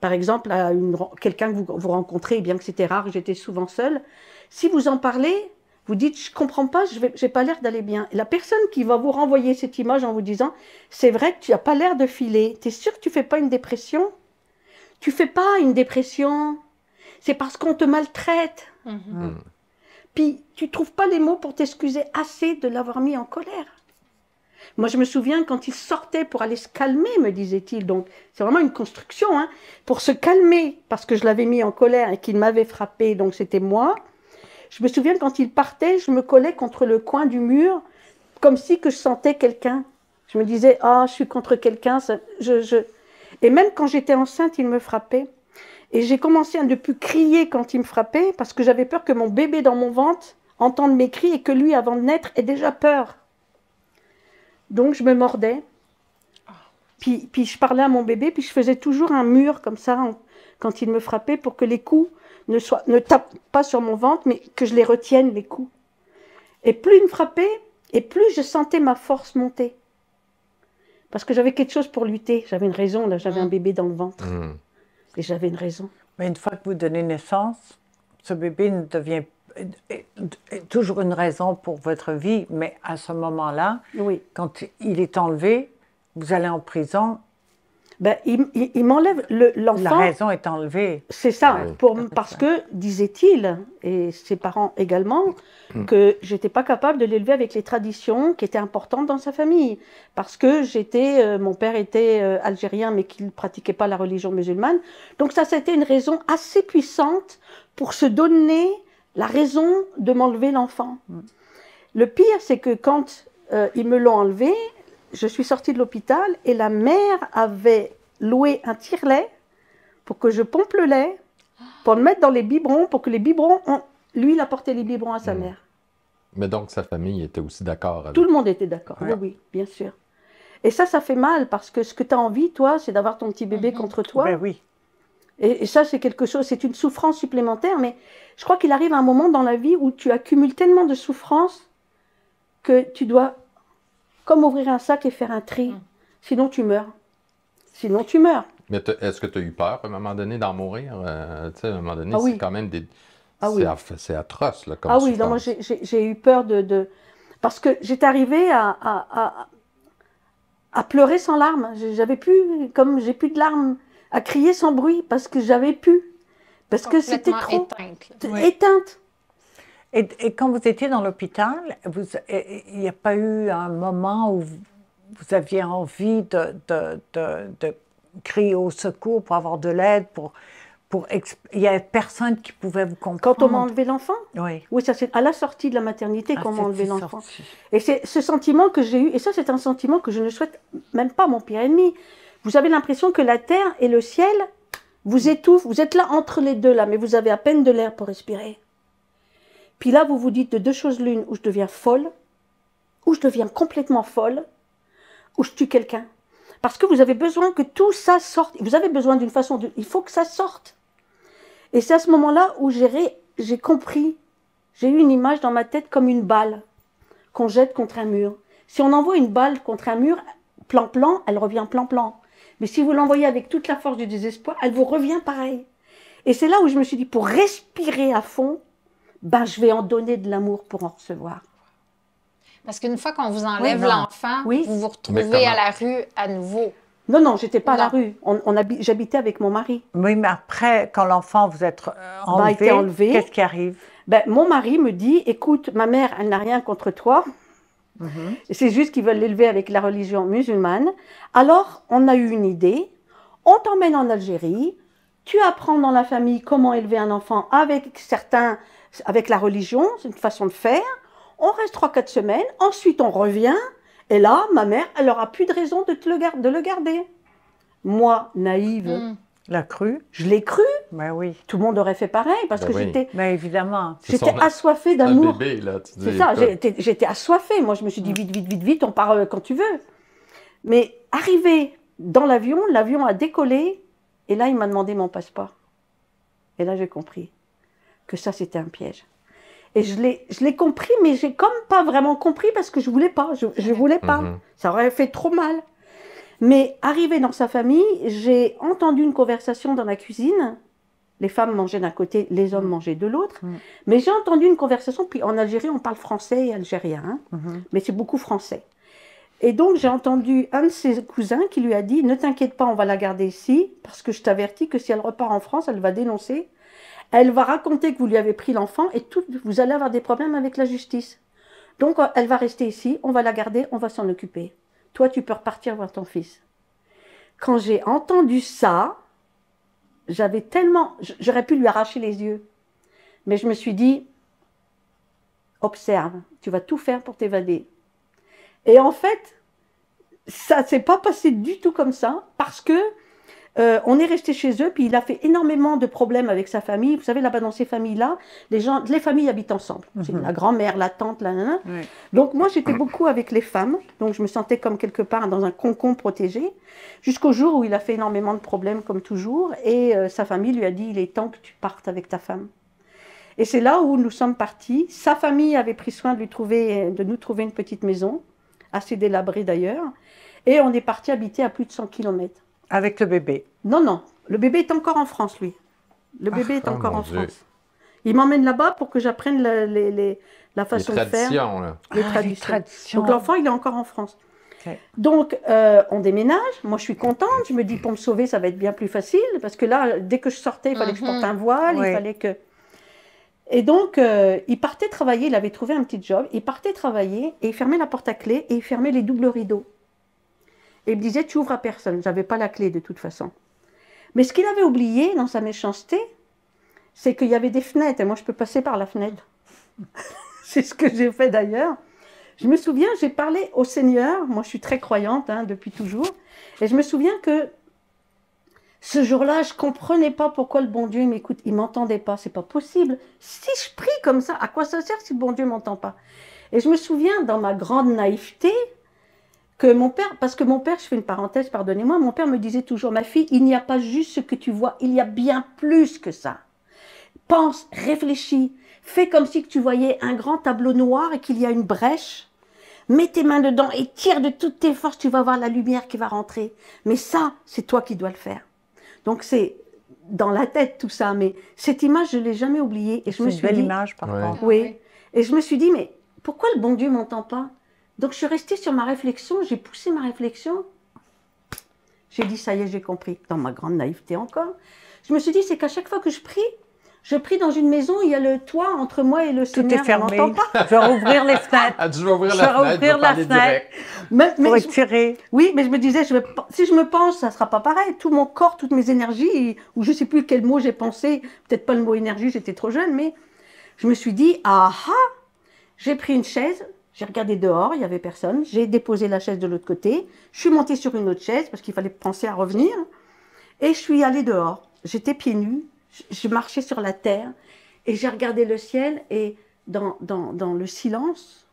par exemple à quelqu'un que vous rencontrez, bien que c'était rare, j'étais souvent seule, si vous en parlez, vous dites, je ne comprends pas, je n'ai pas l'air d'aller bien. Et la personne qui va vous renvoyer cette image en vous disant, c'est vrai que tu n'as pas l'air de filer, tu es sûr que tu ne fais pas une dépression? Tu ne fais pas une dépression, c'est parce qu'on te maltraite. Puis tu ne trouves pas les mots pour t'excuser assez de l'avoir mis en colère. Moi, je me souviens quand il sortait pour aller se calmer, me disait-il. Donc, c'est vraiment une construction, hein, pour se calmer, parce que je l'avais mis en colère et qu'il m'avait frappé, donc c'était moi. Je me souviens quand il partait, je me collais contre le coin du mur, comme si que je sentais quelqu'un. Je me disais, ah, je suis contre quelqu'un. Et même quand j'étais enceinte, il me frappait. Et j'ai commencé à ne plus crier quand il me frappait, parce que j'avais peur que mon bébé dans mon ventre entende mes cris et que lui, avant de naître, ait déjà peur. Donc je me mordais. Puis je parlais à mon bébé, puis je faisais toujours un mur comme ça quand il me frappait pour que les coups ne tapent pas sur mon ventre, mais que je les retienne, les coups. Et plus il me frappait, et plus je sentais ma force monter. Parce que j'avais quelque chose pour lutter. J'avais une raison, là, j'avais un bébé dans le ventre. Et j'avais une raison. Mais une fois que vous donnez naissance, ce bébé ne devient toujours une raison pour votre vie, mais à ce moment-là, oui. Quand il est enlevé, vous allez en prison. Ben, il m'enlève l'enfant. La raison est enlevée. C'est ça, parce que, disait-il, et ses parents également, que j'étais pas capable de l'élever avec les traditions qui étaient importantes dans sa famille. Parce que mon père était algérien, mais qu'il ne pratiquait pas la religion musulmane. Donc ça, c'était une raison assez puissante pour se donner la raison de m'enlever l'enfant. Le pire, c'est que quand ils me l'ont enlevé, je suis sortie de l'hôpital et la mère avait loué un tire-lait pour que je pompe le lait, pour le mettre dans les biberons, pour que les biberons... Lui, il apportait les biberons à sa mère. Mais donc, sa famille était aussi d'accord avec... Tout le monde était d'accord, oui, bien sûr. Et ça fait mal, parce que ce que tu as envie, toi, c'est d'avoir ton petit bébé contre toi. Ben oui. Et ça, c'est quelque chose, c'est une souffrance supplémentaire, mais je crois qu'il arrive un moment dans la vie où tu accumules tellement de souffrance que tu dois... comme ouvrir un sac et faire un tri. Sinon, tu meurs. Sinon, tu meurs. Mais est-ce que tu as eu peur, à un moment donné, d'en mourir? Tu sais, à un moment donné, oui. c'est quand même des... oui. C'est atroce, là, comme oui, souffrance. non, moi, j'ai eu peur de... Parce que j'étais arrivée à pleurer sans larmes. J'avais plus, comme j'ai plus de larmes, à crier sans bruit, parce que j'avais plus. Parce que c'était trop... éteinte. Et quand vous étiez dans l'hôpital, il n'y a pas eu un moment où vous aviez envie de crier au secours pour avoir de l'aide, il n'y avait personne qui pouvait vous comprendre? Quand on m'a enlevé l'enfant? Oui. Oui, ça c'est à la sortie de la maternité qu'on m'a enlevé l'enfant. Et c'est ce sentiment que j'ai eu, et ça c'est un sentiment que je ne souhaite même pas à mon pire ennemi. Vous avez l'impression que la terre et le ciel vous étouffent, vous êtes là entre les deux, là, mais vous avez à peine de l'air pour respirer. Puis là, vous vous dites de deux choses l'une, où je deviens folle, ou je deviens complètement folle, ou je tue quelqu'un. Parce que vous avez besoin que tout ça sorte. Vous avez besoin d'une façon de... Il faut que ça sorte. Et c'est à ce moment-là où j'ai compris, j'ai eu une image dans ma tête comme une balle qu'on jette contre un mur. Si on envoie une balle contre un mur, plan-plan, elle revient plan-plan. Mais si vous l'envoyez avec toute la force du désespoir, elle vous revient pareil. Et c'est là où je me suis dit, pour respirer à fond, ben, je vais en donner de l'amour pour en recevoir. Parce qu'une fois qu'on vous enlève l'enfant, vous vous retrouvez à la rue à nouveau. Non, non, j'étais pas à la rue. J'habitais avec mon mari. Oui, mais après, quand l'enfant vous êtes enlevé, qu'est-ce qui arrive? Ben, mon mari me dit, écoute, ma mère, elle n'a rien contre toi. C'est juste qu'ils veulent l'élever avec la religion musulmane. Alors, on a eu une idée. On t'emmène en Algérie. Tu apprends dans la famille comment élever un enfant avec la religion. C'est une façon de faire. On reste 3-4 semaines. Ensuite, on revient. Et là, ma mère, elle n'aura plus de raison de le garder. Moi, naïve, la cru. Je l'ai cru. Ben oui. Tout le monde aurait fait pareil parce que j'étais. Ben évidemment. J'étais assoiffée d'amour. C'est ça. J'étais assoiffée. Moi, je me suis dit vite, vite, vite, vite. On part quand tu veux. Mais arrivé dans l'avion, l'avion a décollé. Et là, il m'a demandé mon passeport. Et là, j'ai compris que ça, c'était un piège. Et je l'ai compris, mais j'ai comme pas vraiment compris parce que je voulais pas. Je voulais pas. Ça aurait fait trop mal. Mais arrivé dans sa famille, j'ai entendu une conversation dans la cuisine. Les femmes mangeaient d'un côté, les hommes mangeaient de l'autre. Mais j'ai entendu une conversation, puis en Algérie, on parle français et algérien, hein, mais c'est beaucoup français. Et donc, j'ai entendu un de ses cousins qui lui a dit « Ne t'inquiète pas, on va la garder ici, parce que je t'avertis que si elle repart en France, elle va dénoncer. Elle va raconter que vous lui avez pris l'enfant et vous allez avoir des problèmes avec la justice. Donc, elle va rester ici, on va la garder, on va s'en occuper. Toi, tu peux repartir voir ton fils. » Quand j'ai entendu ça, j'avais tellement... J'aurais pu lui arracher les yeux. Mais je me suis dit, observe, tu vas tout faire pour t'évader. Et en fait, ça ne s'est pas passé du tout comme ça, parce que On est resté chez eux, puis il a fait énormément de problèmes avec sa famille. Vous savez, là-bas, dans ces familles-là, les familles habitent ensemble. C'est la grand-mère, la tante, la nana. Oui. Donc, moi, j'étais beaucoup avec les femmes. Donc, je me sentais comme quelque part dans un cocon protégé. Jusqu'au jour où il a fait énormément de problèmes, comme toujours. Et sa famille lui a dit, il est temps que tu partes avec ta femme. Et c'est là où nous sommes partis. Sa famille avait pris soin de nous trouver une petite maison, assez délabrée d'ailleurs. Et on est parti habiter à plus de 100 km. Avec le bébé? Non, non. Le bébé est encore en France, lui. Le bébé est encore mon en Dieu. France. Il m'emmène là-bas pour que j'apprenne la façon de faire. Traditions, là. Les Ah, traditions. les traditions. Donc l'enfant, il est encore en France. Ok. Donc, on déménage. Moi, je suis contente. Je me dis, pour me sauver, ça va être bien plus facile. Parce que là, dès que je sortais, il fallait que je porte un voile. Oui. Il fallait que... Et donc, il partait travailler. Il avait trouvé un petit job. Il partait travailler et il fermait la porte à clé et il fermait les doubles rideaux. Et il me disait, tu ouvres à personne. Je n'avais pas la clé de toute façon. Mais ce qu'il avait oublié dans sa méchanceté, c'est qu'il y avait des fenêtres. Et moi, je peux passer par la fenêtre. C'est ce que j'ai fait d'ailleurs. Je me souviens, j'ai parlé au Seigneur. Moi, je suis très croyante depuis toujours. Et je me souviens que ce jour-là, je ne comprenais pas pourquoi le bon Dieu m'écoute. Il ne m'entendait pas. Ce n'est pas possible. Si je prie comme ça, à quoi ça sert si le bon Dieu ne m'entend pas? Et je me souviens, dans ma grande naïveté, que mon père, parce que mon père, je fais une parenthèse, pardonnez-moi, mon père me disait toujours, ma fille, il n'y a pas juste ce que tu vois, il y a bien plus que ça. Pense, réfléchis, fais comme si tu voyais un grand tableau noir et qu'il y a une brèche. Mets tes mains dedans et tire de toutes tes forces, tu vas voir la lumière qui va rentrer. Mais ça, c'est toi qui dois le faire. Donc c'est dans la tête tout ça, mais cette image, je ne l'ai jamais oubliée. Et je me suis C'est une belle dit, image, par Ouais. contre. oui. Et je me suis dit, mais pourquoi le bon Dieu ne m'entend pas? Donc je suis restée sur ma réflexion, j'ai poussé ma réflexion. J'ai dit, ça y est, j'ai compris, dans ma grande naïveté encore. Je me suis dit, c'est qu'à chaque fois que je prie dans une maison, il y a le toit entre moi et le Tout Seigneur. est fermé. On m'entend pas. Je vais rouvrir les fenêtres. Ah, tu vas ouvrir Je la vais fenêtre, ouvrir tu vas la parler fenêtre. direct. Mais Pour je- étirer. oui, mais je me disais, si je me pense, ça ne sera pas pareil. Tout mon corps, toutes mes énergies, ou je ne sais plus quel mot j'ai pensé, peut-être pas le mot énergie, j'étais trop jeune, mais je me suis dit, ah ah, j'ai pris une chaise, j'ai regardé dehors, il n'y avait personne, j'ai déposé la chaise de l'autre côté, je suis montée sur une autre chaise parce qu'il fallait penser à revenir, et je suis allée dehors. J'étais pieds nus, je marchais sur la terre, et j'ai regardé le ciel, et dans le silence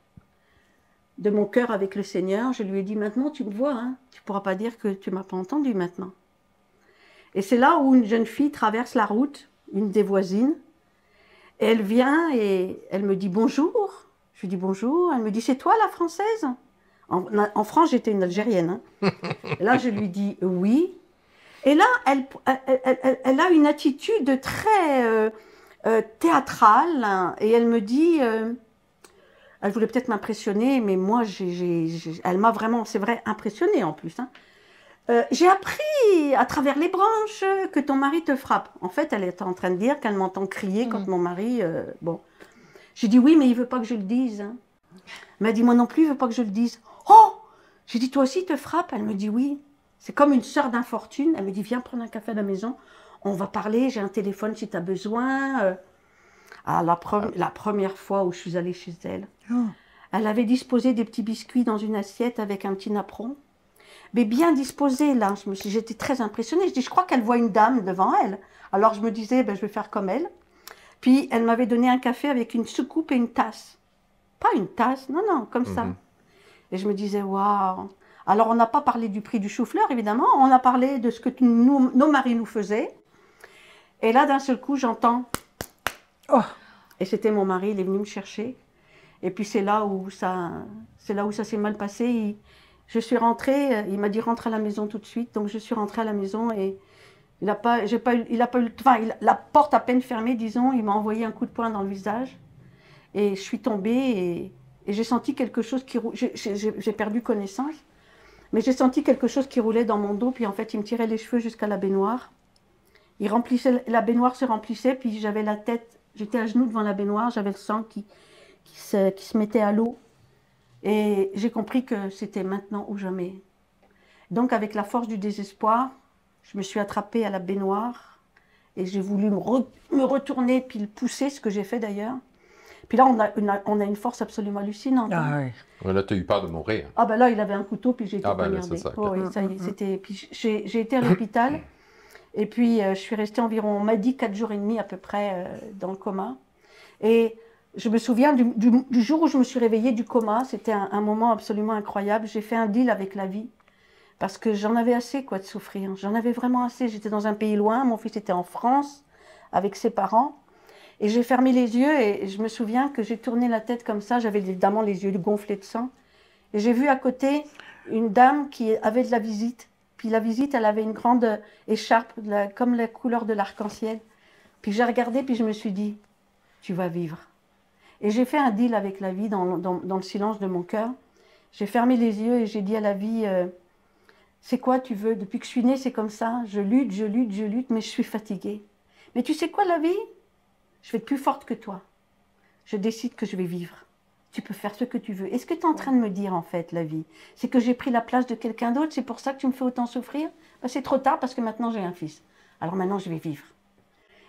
de mon cœur avec le Seigneur, je lui ai dit, maintenant tu me vois, hein, tu ne pourras pas dire que tu ne m'as pas entendu maintenant. Et c'est là où une jeune fille traverse la route, une des voisines, et elle vient et elle me dit bonjour. Je lui dis bonjour, elle me dit c'est toi la Française? En France j'étais une Algérienne. Hein. Et là je lui dis oui. Et là elle a une attitude très théâtrale hein, et elle me dit, elle voulait peut-être m'impressionner, mais moi elle m'a vraiment, c'est vrai, impressionnée en plus. Hein. J'ai appris à travers les branches que ton mari te frappe. En fait, elle était en train de dire qu'elle m'entend crier quand mon mari... bon. J'ai dit oui, mais il ne veut pas que je le dise. Hein. Elle m'a dit moi non plus, il ne veut pas que je le dise. Oh! J'ai dit toi aussi, il te frappe? Elle me dit oui. C'est comme une sœur d'infortune. Elle me dit viens prendre un café à la maison. On va parler, j'ai un téléphone si tu as besoin. La première fois où je suis allée chez elle, elle avait disposé des petits biscuits dans une assiette avec un petit napperon. Mais bien disposée, là. J'étais très impressionnée. Je dis, je crois qu'elle voit une dame devant elle. Alors, je me disais, ben, je vais faire comme elle. Puis, elle m'avait donné un café avec une soucoupe et une tasse. Pas une tasse, non, non, comme ça. Et je me disais, waouh. Alors, on n'a pas parlé du prix du chou-fleur, évidemment. On a parlé de ce que nos maris nous faisaient. Et là, d'un seul coup, j'entends... Oh. Et c'était mon mari, il est venu me chercher. Et puis, c'est là où ça s'est mal passé. Je suis rentrée, il m'a dit rentre à la maison tout de suite, donc je suis rentrée à la maison et la porte à peine fermée, disons, il m'a envoyé un coup de poing dans le visage et je suis tombée et j'ai senti quelque chose qui roulait, j'ai perdu connaissance, mais j'ai senti quelque chose qui roulait dans mon dos, puis en fait il me tirait les cheveux jusqu'à la baignoire, la baignoire se remplissait, puis j'avais la tête, j'étais à genoux devant la baignoire, j'avais le sang qui se mettait à l'eau. Et j'ai compris que c'était maintenant ou jamais. Donc, avec la force du désespoir, je me suis attrapée à la baignoire et j'ai voulu me retourner puis le pousser, ce que j'ai fait d'ailleurs. Puis là, on a une force absolument hallucinante. Ah oui. Ouais, là, tu as eu peur de mourir. Ah ben là, il avait un couteau puis j'ai été Ah ben là, poignardée. c'est ça. Oh, oui, ça y est, c'était... Puis j'ai été à l'hôpital Et puis, je suis restée environ, on m'a dit 4 jours et demi à peu près dans le coma. Et je me souviens du jour où je me suis réveillée du coma, c'était un moment absolument incroyable. J'ai fait un deal avec la vie parce que j'en avais assez quoi, de souffrir. J'en avais vraiment assez. J'étais dans un pays loin, mon fils était en France avec ses parents. Et j'ai fermé les yeux et je me souviens que j'ai tourné la tête comme ça. J'avais évidemment les yeux gonflés de sang. Et j'ai vu à côté une dame qui avait de la visite. Puis la visite, elle avait une grande écharpe, comme la couleur de l'arc-en-ciel. Puis j'ai regardé, puis je me suis dit, tu vas vivre. Et j'ai fait un deal avec la vie dans le silence de mon cœur. J'ai fermé les yeux et j'ai dit à la vie, c'est quoi tu veux? Depuis que je suis née, c'est comme ça. Je lutte, je lutte, je lutte, mais je suis fatiguée. Mais tu sais quoi, la vie? Je vais être plus forte que toi. Je décide que je vais vivre. Tu peux faire ce que tu veux. Et ce que tu es en train de me dire, en fait, la vie, c'est que j'ai pris la place de quelqu'un d'autre, c'est pour ça que tu me fais autant souffrir? Ben, c'est trop tard parce que maintenant j'ai un fils. Alors maintenant, je vais vivre.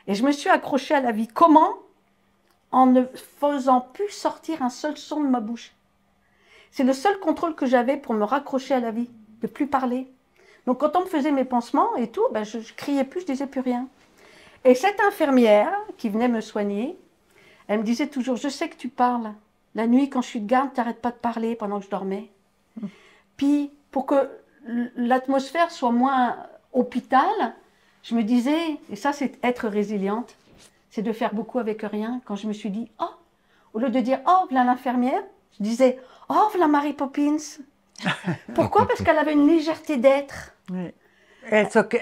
Et je me suis accrochée à la vie. Comment? En ne faisant plus sortir un seul son de ma bouche. C'est le seul contrôle que j'avais pour me raccrocher à la vie, de plus parler. Donc quand on me faisait mes pansements et tout, ben, je criais plus, je disais plus rien. Et cette infirmière qui venait me soigner, elle me disait toujours, je sais que tu parles. La nuit, quand je suis de garde, tu n'arrêtes pas de parler pendant que je dormais. Puis, pour que l'atmosphère soit moins hôpital, je me disais, et ça c'est être résiliente, c'est de faire beaucoup avec rien. Quand je me suis dit, oh, au lieu de dire, oh, voilà l'infirmière, je disais, oh, voilà Mary Poppins. Pourquoi? Parce qu'elle avait une légèreté d'être. Oui. Puis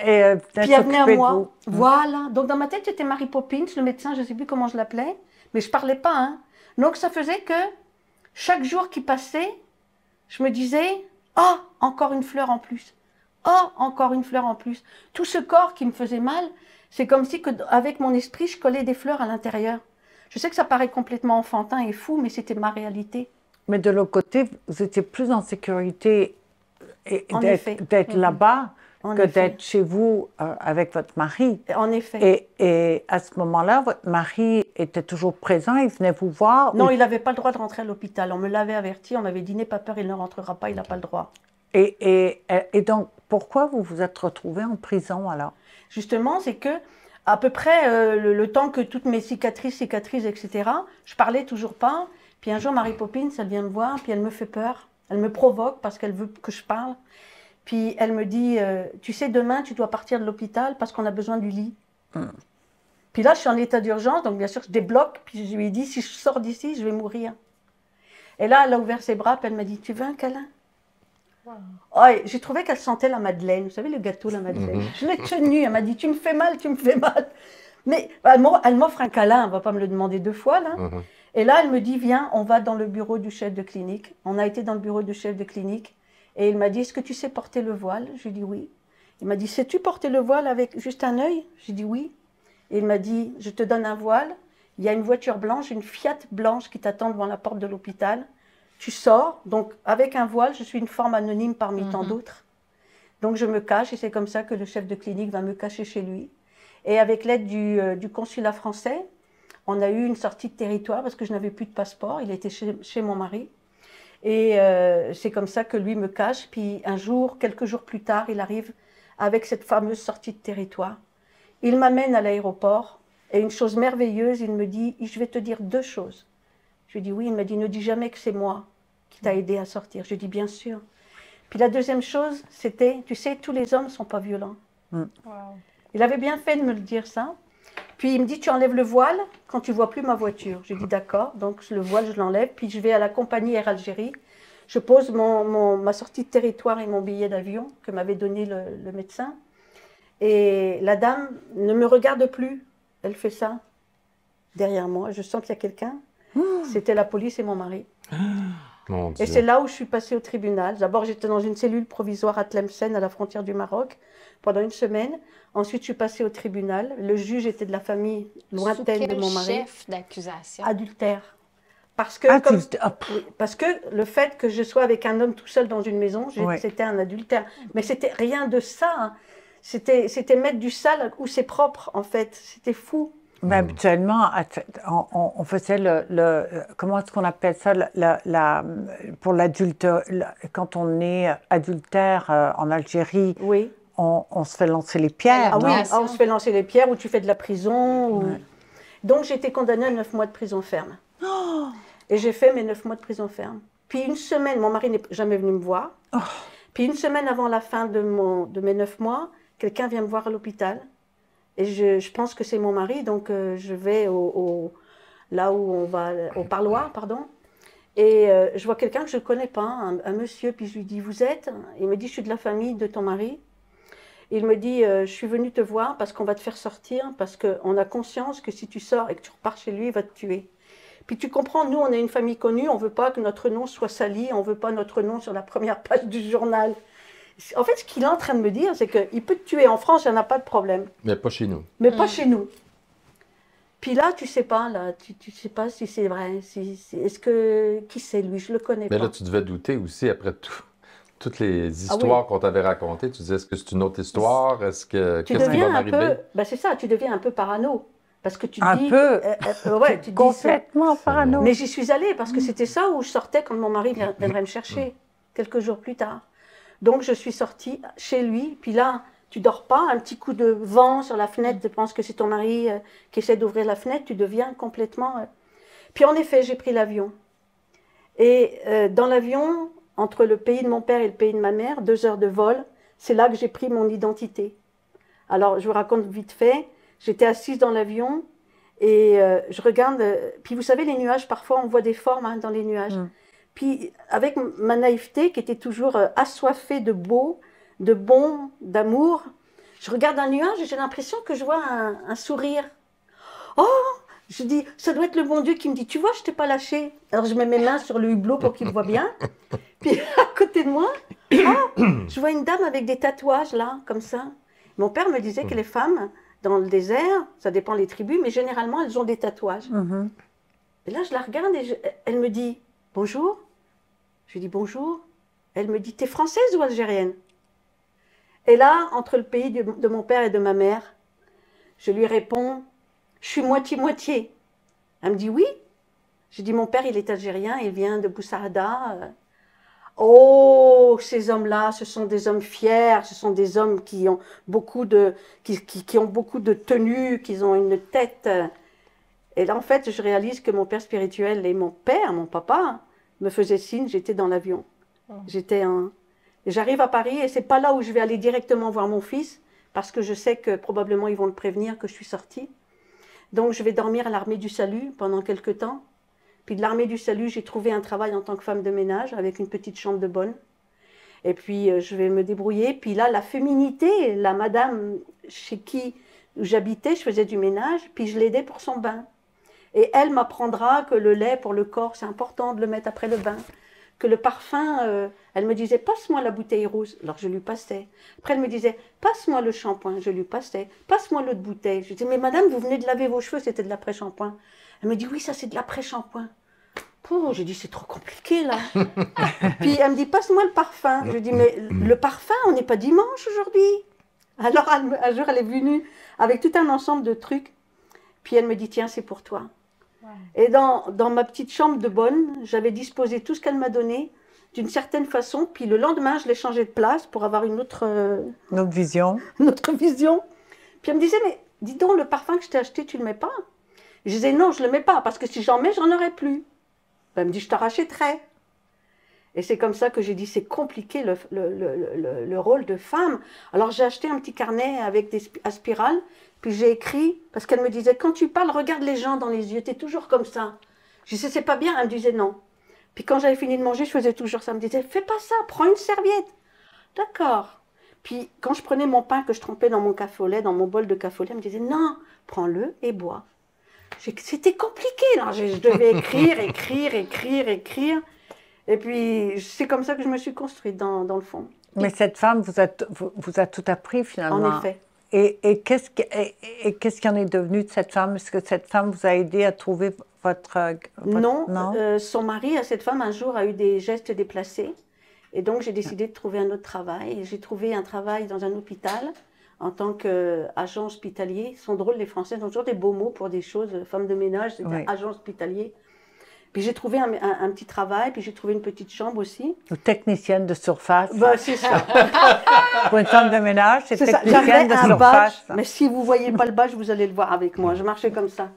elle venait à moi. Vous. Voilà. Donc dans ma tête, j'étais Mary Poppins, le médecin, je ne sais plus comment je l'appelais, mais je ne parlais pas. Hein. Donc ça faisait que chaque jour qui passait, je me disais, oh, encore une fleur en plus. Oh, encore une fleur en plus. Tout ce corps qui me faisait mal, c'est comme si avec mon esprit, je collais des fleurs à l'intérieur. Je sais que ça paraît complètement enfantin et fou, mais c'était ma réalité. Mais de l'autre côté, vous étiez plus en sécurité d'être là-bas que d'être chez vous avec votre mari. En effet. Et à ce moment-là, votre mari était toujours présent, il venait vous voir? Non, il n'avait pas le droit de rentrer à l'hôpital. On me l'avait averti, on m'avait dit, n'aie pas peur, il ne rentrera pas, il n'a pas le droit. Et donc, pourquoi vous vous êtes retrouvée en prison alors? Justement, c'est que à peu près le temps que toutes mes cicatrices, etc., je parlais toujours pas. Puis un jour, Mary Poppins, elle vient me voir, puis elle me fait peur. Elle me provoque parce qu'elle veut que je parle. Puis elle me dit, tu sais, demain, tu dois partir de l'hôpital parce qu'on a besoin du lit. Puis là, je suis en état d'urgence, donc bien sûr, je débloque. Puis je lui ai dit, si je sors d'ici, je vais mourir. Et là, elle a ouvert ses bras, puis elle m'a dit, tu veux un câlin? Wow. Oh, j'ai trouvé qu'elle sentait la madeleine. Vous savez, le gâteau, la madeleine. Je l'ai tenue, elle m'a dit, tu me fais mal, tu me fais mal. Mais elle m'offre un câlin, elle ne va pas me le demander 2 fois, là. Et là, elle me dit, viens, on va dans le bureau du chef de clinique. On a été dans le bureau du chef de clinique. Et il m'a dit, est-ce que tu sais porter le voile? Je lui ai dit oui. Il m'a dit, sais-tu porter le voile avec juste un œil? J'ai dit oui. Et il m'a dit, je te donne un voile. Il y a une voiture blanche, une Fiat blanche qui t'attend devant la porte de l'hôpital. Tu sors. Donc, avec un voile, je suis une forme anonyme parmi tant d'autres. Donc, je me cache et c'est comme ça que le chef de clinique va me cacher chez lui. Et avec l'aide du consulat français, on a eu une sortie de territoire parce que je n'avais plus de passeport. Il était chez mon mari. Et c'est comme ça que lui me cache. Puis un jour, quelques jours plus tard, il arrive avec cette fameuse sortie de territoire. Il m'amène à l'aéroport. Et une chose merveilleuse, il me dit, je vais te dire 2 choses. Je lui dis oui. Il m'a dit, ne dis jamais que c'est moi qui t'a aidé à sortir. Je lui dis bien sûr. Puis la deuxième chose, c'était, tu sais, tous les hommes ne sont pas violents. Wow. Il avait bien fait de me le dire ça. Puis il me dit, tu enlèves le voile quand tu ne vois plus ma voiture. J'ai dit d'accord, donc le voile je l'enlève. Puis je vais à la compagnie Air Algérie. Je pose ma sortie de territoire et mon billet d'avion que m'avait donné le médecin. Et la dame ne me regarde plus. Elle fait ça derrière moi. Je sens qu'il y a quelqu'un. C'était la police et mon mari. Mon Dieu. Et c'est là où je suis passée au tribunal. D'abord, j'étais dans une cellule provisoire à Tlemcen, à la frontière du Maroc, pendant 1 semaine. Ensuite, je suis passée au tribunal. Le juge était de la famille lointaine de mon mari. Chef d'accusation? Adultère. Parce que, parce que le fait que je sois avec un homme tout seul dans une maison, c'était un adultère. Mais c'était rien de ça. Hein. C'était mettre du sale où c'est propre, en fait. C'était fou. Mais habituellement, on faisait comment est-ce qu'on appelle ça, pour l'adulte, quand on est adultère en Algérie, oui. on se fait lancer les pierres. Ah oui, non? on se fait lancer les pierres ou tu fais de la prison. Ouais. Donc j'ai été condamnée à 9 mois de prison ferme. Et j'ai fait mes 9 mois de prison ferme. Puis une semaine, mon mari n'est jamais venu me voir. Puis une semaine avant la fin de mes 9 mois, quelqu'un vient me voir à l'hôpital. Et je pense que c'est mon mari, donc je vais là où on va, au parloir, pardon. Et je vois quelqu'un que je ne connais pas, un monsieur, puis je lui dis, vous êtes? Il me dit, je suis de la famille de ton mari. Il me dit, je suis venu te voir parce qu'on va te faire sortir, parce qu'on a conscience que si tu sors et que tu repars chez lui, il va te tuer. Puis tu comprends, nous, on est une famille connue, on ne veut pas que notre nom soit sali, on ne veut pas notre nom sur la première page du journal. En fait, ce qu'il est en train de me dire, c'est qu'il peut te tuer en France, il n'y en a pas de problème. Mais pas chez nous. Mais pas chez nous. Puis là, tu sais pas, tu sais pas si c'est vrai. Est-ce que qui c'est lui? Je le connais Mais pas. là, tu devais douter aussi après toutes les histoires qu'on t'avait racontées. Tu disais, est-ce que c'est une autre histoire? Est-ce que Tu qu'est-ce qui va deviens un m'arriver? peu, ben c'est ça, tu deviens un peu parano. Parce que tu te Un dis... peu. Ouais, tu te dis, Complètement parano. mais j'y suis allée parce que c'était ça où je sortais quand mon mari viendrait me chercher, quelques jours plus tard. Donc je suis sortie chez lui, puis là, tu dors pas, un petit coup de vent sur la fenêtre, tu penses que c'est ton mari qui essaie d'ouvrir la fenêtre, tu deviens complètement... Puis en effet, j'ai pris l'avion. Et dans l'avion, entre le pays de mon père et le pays de ma mère, 2 heures de vol, c'est là que j'ai pris mon identité. Alors, je vous raconte vite fait, j'étais assise dans l'avion et je regarde, puis vous savez, les nuages, parfois on voit des formes dans les nuages. Puis avec ma naïveté, qui était toujours assoiffée de beau, de bon, d'amour, je regarde un nuage et j'ai l'impression que je vois un sourire. Oh! Je dis, ça doit être le bon Dieu qui me dit, tu vois, je t'ai pas lâché. Alors je mets mes mains sur le hublot pour qu'il me voit bien. Puis à côté de moi, je vois une dame avec des tatouages là, comme ça. Mon père me disait que les femmes, dans le désert, ça dépend des tribus, mais généralement, elles ont des tatouages. Et là, je la regarde et elle me dit, bonjour. Je lui dis, bonjour. Elle me dit, t'es française ou algérienne? Et là, entre le pays de mon père et de ma mère, je lui réponds, je suis moitié-moitié. Elle me dit, oui. Je dis, mon père, il est algérien, il vient de Boussaada. Oh, ces hommes-là, ce sont des hommes fiers, ce sont des hommes qui ont beaucoup de, qui ont beaucoup de tenue, qui ont une tête. Et là, en fait, je réalise que mon père spirituel et mon père, mon papa, me faisaient signe, j'étais dans l'avion. J'arrive à Paris et c'est pas là où je vais aller directement voir mon fils, parce que je sais que probablement ils vont le prévenir que je suis sortie. Donc je vais dormir à l'Armée du Salut pendant quelques temps. Puis de l'Armée du Salut, j'ai trouvé un travail en tant que femme de ménage avec une petite chambre de bonne. Et puis je vais me débrouiller. Puis là, la féminité, la madame chez qui j'habitais, je faisais du ménage, puis je l'aidais pour son bain. Et elle m'apprendra que le lait pour le corps, c'est important de le mettre après le bain. Que le parfum, elle me disait, passe-moi la bouteille rose. Alors je lui passais. Après, elle me disait, passe-moi le shampoing. Je lui passais. Passe-moi l'autre bouteille. Je disais, mais madame, vous venez de laver vos cheveux, c'était de l'après-shampoing. Elle me dit, oui, ça c'est de l'après-shampoing. J'ai dit, c'est trop compliqué là. Puis elle me dit, passe-moi le parfum. Je dis, mais le parfum, on n'est pas dimanche aujourd'hui. Alors un jour, elle est venue avec tout un ensemble de trucs. Puis elle me dit, tiens, c'est pour toi. Et dans ma petite chambre de bonne, j'avais disposé tout ce qu'elle m'a donné d'une certaine façon. Puis le lendemain, je l'ai changé de place pour avoir une autre vision. Notre vision. Puis elle me disait, mais dis donc, le parfum que je t'ai acheté, tu ne le mets pas? Je disais, non, je ne le mets pas, parce que si j'en mets, j'en aurais plus. Elle me dit, je t'en rachèterai. Et c'est comme ça que j'ai dit, c'est compliqué le rôle de femme. Alors j'ai acheté un petit carnet avec à spirale, puis j'ai écrit, parce qu'elle me disait, quand tu parles, regarde les gens dans les yeux, tu es toujours comme ça. Je disais, c'est pas bien. Elle me disait non. Puis quand j'avais fini de manger, je faisais toujours ça. Elle me disait, fais pas ça, prends une serviette. D'accord. Puis quand je prenais mon pain que je trempais dans mon café au lait, dans mon bol de café au lait, elle me disait, non, prends-le et bois. C'était compliqué, là. Je devais écrire. Et puis, c'est comme ça que je me suis construite, dans le fond. Mais cette femme vous a tout appris, finalement. En effet. Et qu'est-ce qui en est devenu de cette femme? Est-ce que cette femme vous a aidé à trouver votre... Non, son mari, à cette femme, un jour, a eu des gestes déplacés. Et donc, j'ai décidé de trouver un autre travail. Et j'ai trouvé un travail dans un hôpital en tant qu'agent hospitalier. Ils sont drôles, les Français, ils ont toujours des beaux mots pour des choses. Femme de ménage, c'est agent hospitalier. Puis j'ai trouvé un petit travail, puis j'ai trouvé une petite chambre aussi. Ou technicienne de surface. Ben, c'est ça. Pour une femme de ménage, c'est C'est ça. technicienne J'avais de un surface. badge, mais si vous ne voyez pas le badge, vous allez le voir avec moi. Je marchais comme ça.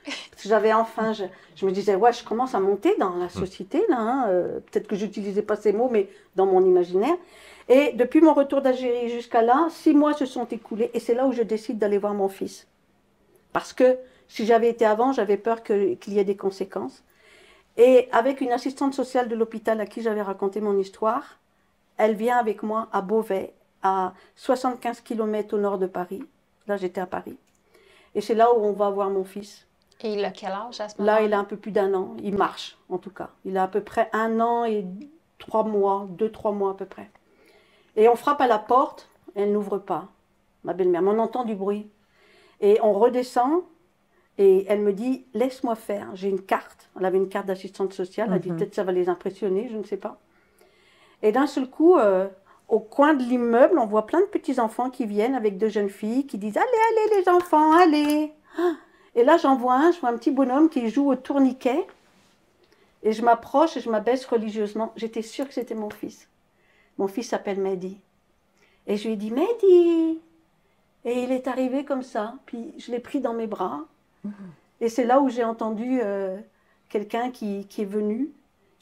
Parce que j'avais enfin, je me disais, ouais, je commence à monter dans la société, là. Hein. Peut-être que je n'utilisais pas ces mots, mais dans mon imaginaire. Et depuis mon retour d'Algérie jusqu'à là, 6 mois se sont écoulés. Et c'est là où je décide d'aller voir mon fils. Parce que si j'avais été avant, j'avais peur qu'il y ait des conséquences. Et avec une assistante sociale de l'hôpital à qui j'avais raconté mon histoire, elle vient avec moi à Beauvais, à 75 km au nord de Paris. Là, j'étais à Paris. Et c'est là où on va voir mon fils. Et il a quel âge à ce moment-là? Là, il a un peu plus d'1 an. Il marche, en tout cas. Il a à peu près 1 an et 3 mois, 2-3 mois à peu près. Et on frappe à la porte, elle n'ouvre pas, ma belle-mère. Mais on entend du bruit. Et on redescend, et elle me dit, laisse-moi faire, j'ai une carte. Elle avait une carte d'assistante sociale, elle a dit, peut-être ça va les impressionner, je ne sais pas. Et d'un seul coup, au coin de l'immeuble, on voit plein de petits-enfants qui viennent avec 2 jeunes filles, qui disent, allez, allez les enfants, allez. Et là, j'en vois je vois un petit bonhomme qui joue au tourniquet. Et je m'approche et je m'abaisse religieusement. J'étais sûre que c'était mon fils. Mon fils s'appelle Mehdi. Et je lui ai dit, Mehdi. Et il est arrivé comme ça. Puis je l'ai pris dans mes bras. Et c'est là où j'ai entendu quelqu'un qui est venu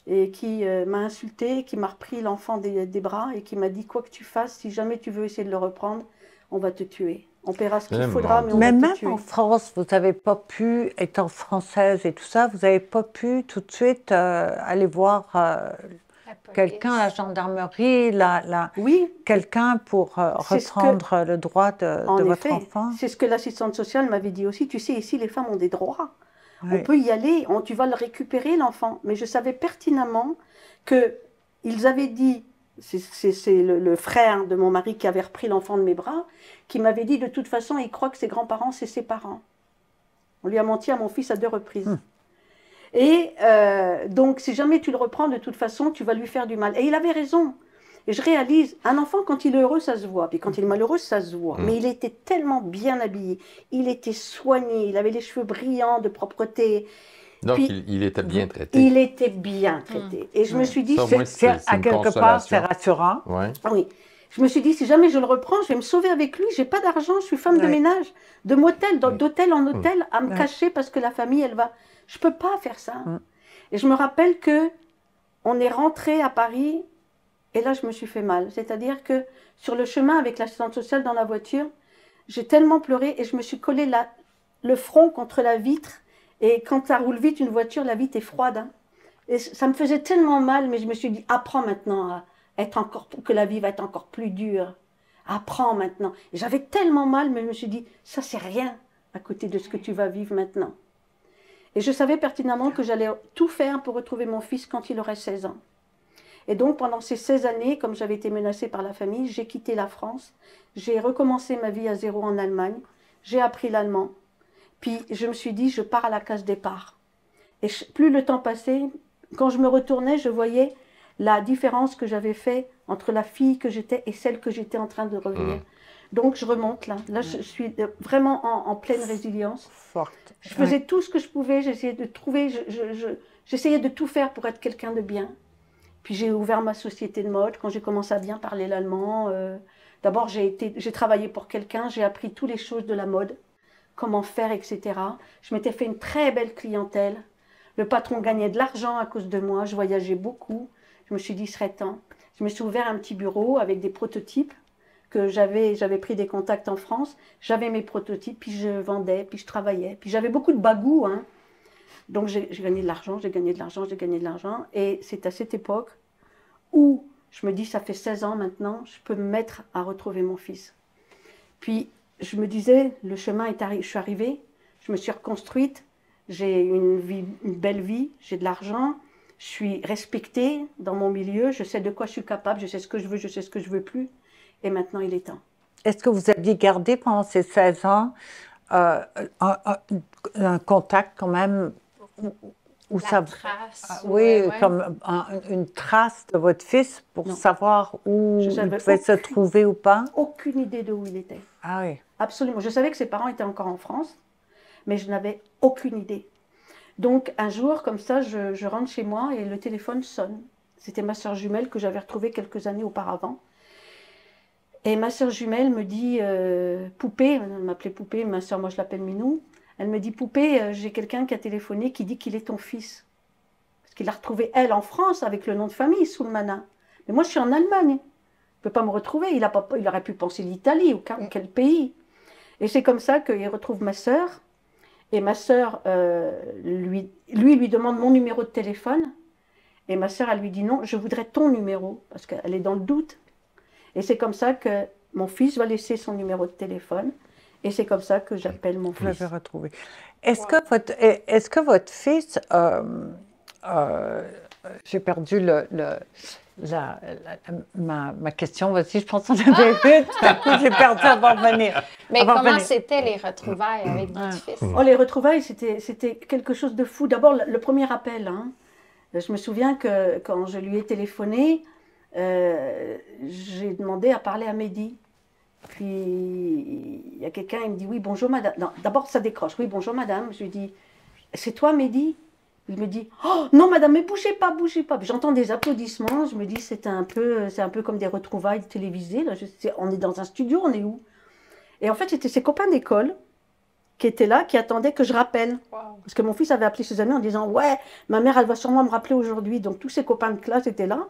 et qui m'a insulté, qui m'a repris l'enfant des bras et qui m'a dit, quoi que tu fasses, si jamais tu veux essayer de le reprendre, on va te tuer. On paiera ce qu'il faudra, mais on va te tuer. Même en France, vous n'avez pas pu, étant française et tout ça, vous n'avez pas pu tout de suite aller voir quelqu'un à la gendarmerie, Oui. quelqu'un pour reprendre le droit de votre enfant. C'est ce que l'assistante sociale m'avait dit aussi. Tu sais, ici, les femmes ont des droits. Oui. On peut y aller, tu vas le récupérer, l'enfant. Mais je savais pertinemment qu'ils avaient dit, c'est le frère de mon mari qui avait repris l'enfant de mes bras, qui m'avait dit, de toute façon, il croit que ses grands-parents, c'est ses parents. On lui a menti à mon fils à 2 reprises. Et donc, si jamais tu le reprends, de toute façon, tu vas lui faire du mal. Et il avait raison. Et je réalise, un enfant, quand il est heureux, ça se voit. Puis quand il est malheureux, ça se voit. Mais il était tellement bien habillé. Il était soigné. Il avait les cheveux brillants, de propreté. Donc, Puis, il était bien traité. Il était bien traité. Et je me suis dit, Ça, au moins, à quelque part, c'est rassurant. Ouais. Oui. Je me suis dit, si jamais je le reprends, je vais me sauver avec lui. Je n'ai pas d'argent, je suis femme de ménage, de motel, d'hôtel en hôtel, à me cacher parce que la famille, elle va... Je ne peux pas faire ça. Et je me rappelle qu'on est rentré à Paris et là, je me suis fait mal. C'est-à-dire que sur le chemin avec l'assistante sociale dans la voiture, j'ai tellement pleuré et je me suis collé le front contre la vitre. Et quand ça roule vite, une voiture, la vitre est froide. Hein. Et ça me faisait tellement mal, mais je me suis dit, apprends maintenant à être que la vie va être encore plus dure. Apprends maintenant. Et j'avais tellement mal, mais je me suis dit, ça c'est rien à côté de ce que tu vas vivre maintenant. Et je savais pertinemment que j'allais tout faire pour retrouver mon fils quand il aurait 16 ans. Et donc pendant ces 16 années, comme j'avais été menacée par la famille, j'ai quitté la France. J'ai recommencé ma vie à zéro en Allemagne. J'ai appris l'allemand. Puis je me suis dit, je pars à la case départ. Et plus le temps passait, quand je me retournais, je voyais la différence que j'avais faite entre la fille que j'étais et celle que j'étais en train de revenir. Donc je remonte là. Là, je suis vraiment en pleine résilience. Forte. Je faisais tout ce que je pouvais. J'essayais de trouver, j'essayais de tout faire pour être quelqu'un de bien. Puis j'ai ouvert ma société de mode quand j'ai commencé à bien parler l'allemand. D'abord, j'ai travaillé pour quelqu'un, j'ai appris toutes les choses de la mode, comment faire, etc. Je m'étais fait une très belle clientèle. Le patron gagnait de l'argent à cause de moi. Je voyageais beaucoup. Je me suis dit, il serait temps. Je me suis ouvert un petit bureau avec des prototypes que j'avais pris des contacts en France. J'avais mes prototypes, puis je vendais, puis je travaillais. Puis j'avais beaucoup de bagou, hein. Donc j'ai gagné de l'argent, j'ai gagné de l'argent, j'ai gagné de l'argent. Et c'est à cette époque où je me dis, ça fait 16 ans maintenant, je peux me mettre à retrouver mon fils. Puis je me disais, le chemin est arrivé, je suis arrivée, je me suis reconstruite, j'ai une belle vie, j'ai de l'argent, je suis respectée dans mon milieu, je sais de quoi je suis capable, je sais ce que je veux, je sais ce que je veux plus. Et maintenant, il est temps. Est-ce que vous aviez gardé pendant ces 16 ans un contact quand même où ça trace, oui, comme une trace de votre fils pour savoir où il pouvait se trouver ou pas? Aucune idée de où il était. Ah oui. Absolument. Je savais que ses parents étaient encore en France, mais je n'avais aucune idée. Donc un jour, comme ça, je rentre chez moi et le téléphone sonne. C'était ma sœur jumelle que j'avais retrouvée quelques années auparavant. Et ma sœur jumelle me dit, Poupée, elle m'appelait Poupée, ma sœur, moi je l'appelle Minou. Elle me dit, Poupée, j'ai quelqu'un qui a téléphoné qui dit qu'il est ton fils. Parce qu'il l'a retrouvé, elle, en France, avec le nom de famille, Soulmana. Mais moi, je suis en Allemagne. Il ne peut pas me retrouver. Il aurait pu penser l'Italie ou quel pays. Et c'est comme ça qu'il retrouve ma sœur. Et ma sœur, lui demande mon numéro de téléphone. Et ma sœur, elle lui dit non, je voudrais ton numéro. Parce qu'elle est dans le doute. Et c'est comme ça que mon fils va laisser son numéro de téléphone. Et c'est comme ça que j'appelle mon fils. Vous l'avez retrouvé. Est-ce que votre fils... j'ai perdu ma question. Vas-y, je pense qu'on avait une. Tout à coup, j'ai perdu avant de venir. Mais comment c'était les retrouvailles avec votre fils? Oh, les retrouvailles, c'était quelque chose de fou. D'abord, le premier appel. Hein. Je me souviens que quand je lui ai téléphoné, j'ai demandé à parler à Mehdi. Puis, il y a quelqu'un, il me dit, oui, bonjour madame. Non, d'abord, ça décroche. Oui, bonjour madame. Je lui dis, c'est toi Mehdi? Il me dit, oh non madame, mais bougez pas, bougez pas. J'entends des applaudissements. Je me dis, c'est un peu comme des retrouvailles télévisées. Là. On est dans un studio, on est où? Et en fait, c'était ses copains d'école qui étaient là, qui attendaient que je rappelle. Wow. Parce que mon fils avait appelé ses amis en disant, ouais, ma mère, elle va sûrement me rappeler aujourd'hui. Donc, tous ses copains de classe étaient là.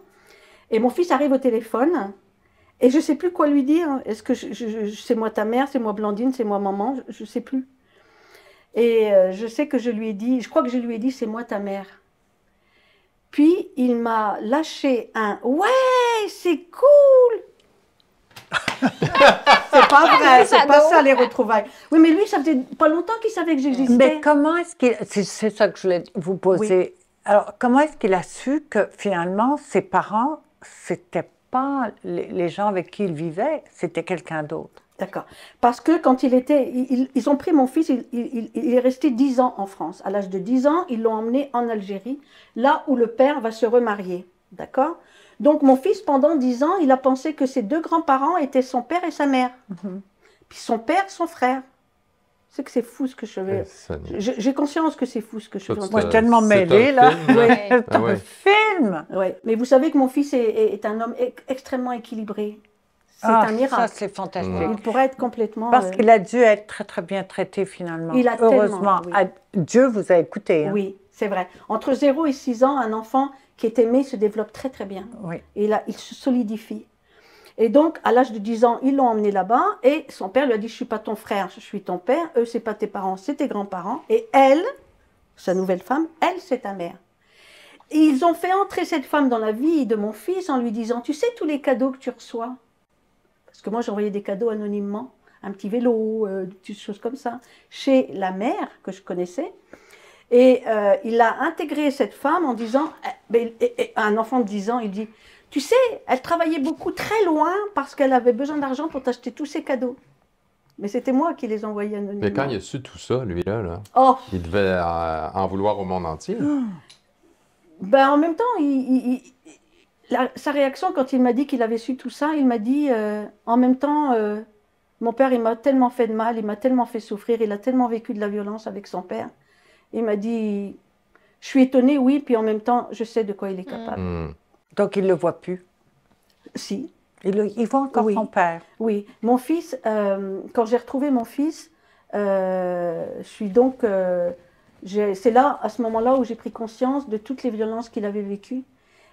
Et mon fils arrive au téléphone. Et je ne sais plus quoi lui dire. Est-ce que c'est moi ta mère, c'est moi Blandine, c'est moi maman? Je ne sais plus. Et je sais que je lui ai dit, je crois que je lui ai dit, c'est moi ta mère. Puis il m'a lâché un, ouais, c'est cool. C'est pas vrai, c'est pas ça les retrouvailles. Oui, mais lui, ça faisait pas longtemps qu'il savait que j'existais. Mais comment est-ce qu'il, c'est ça que je voulais vous poser. Oui. Alors, comment est-ce qu'il a su que finalement, ses parents, c'était pas les gens avec qui il vivait, c'était quelqu'un d'autre? D'accord. Parce que quand ils ont pris mon fils, il est resté 10 ans en France. À l'âge de 10 ans, ils l'ont emmené en Algérie, là où le père va se remarier. D'accord? Donc mon fils, pendant 10 ans, il a pensé que ses deux grands-parents étaient son père et sa mère. Puis son père, son frère. C'est que c'est fou ce que je fais. J'ai conscience que c'est fou ce que je fais. Moi, je suis tellement mêlée, là. C'est un film. Ouais. Mais vous savez que mon fils est un homme extrêmement équilibré. C'est un miracle. Ça, c'est fantastique. Il pourrait être complètement... Parce qu'il a dû être très, très bien traité, finalement. Il a heureusement. Tellement, oui. Dieu vous a écouté. Hein. Oui, c'est vrai. Entre 0 et 6 ans, un enfant qui est aimé se développe très, très bien. Oui. Et il se solidifie. Et donc, à l'âge de 10 ans, ils l'ont emmené là-bas. Et son père lui a dit, je ne suis pas ton frère, je suis ton père. Eux, ce n'est pas tes parents, c'est tes grands-parents. Et elle, sa nouvelle femme, elle, c'est ta mère. Et ils ont fait entrer cette femme dans la vie de mon fils en lui disant, tu sais tous les cadeaux que tu reçois? Parce que moi, j'envoyais des cadeaux anonymement, un petit vélo, des petites choses comme ça, chez la mère que je connaissais. Et il a intégré cette femme en disant, un enfant de 10 ans, il dit, tu sais, elle travaillait beaucoup très loin parce qu'elle avait besoin d'argent pour t'acheter tous ses cadeaux. Mais c'était moi qui les envoyais anonymement. Mais quand il a su tout ça, lui-là, il devait en vouloir au monde entier. Ben, en même temps, sa réaction quand il m'a dit qu'il avait su tout ça, il m'a dit, en même temps, mon père, il m'a tellement fait de mal, il m'a tellement fait souffrir, il a tellement vécu de la violence avec son père. Il m'a dit, je suis étonnée, oui, puis en même temps, je sais de quoi il est capable. Donc, il ne le voit plus? Si. Il voit encore son père? Oui. Mon fils, quand j'ai retrouvé mon fils, je suis donc... c'est là, à ce moment-là, où j'ai pris conscience de toutes les violences qu'il avait vécues.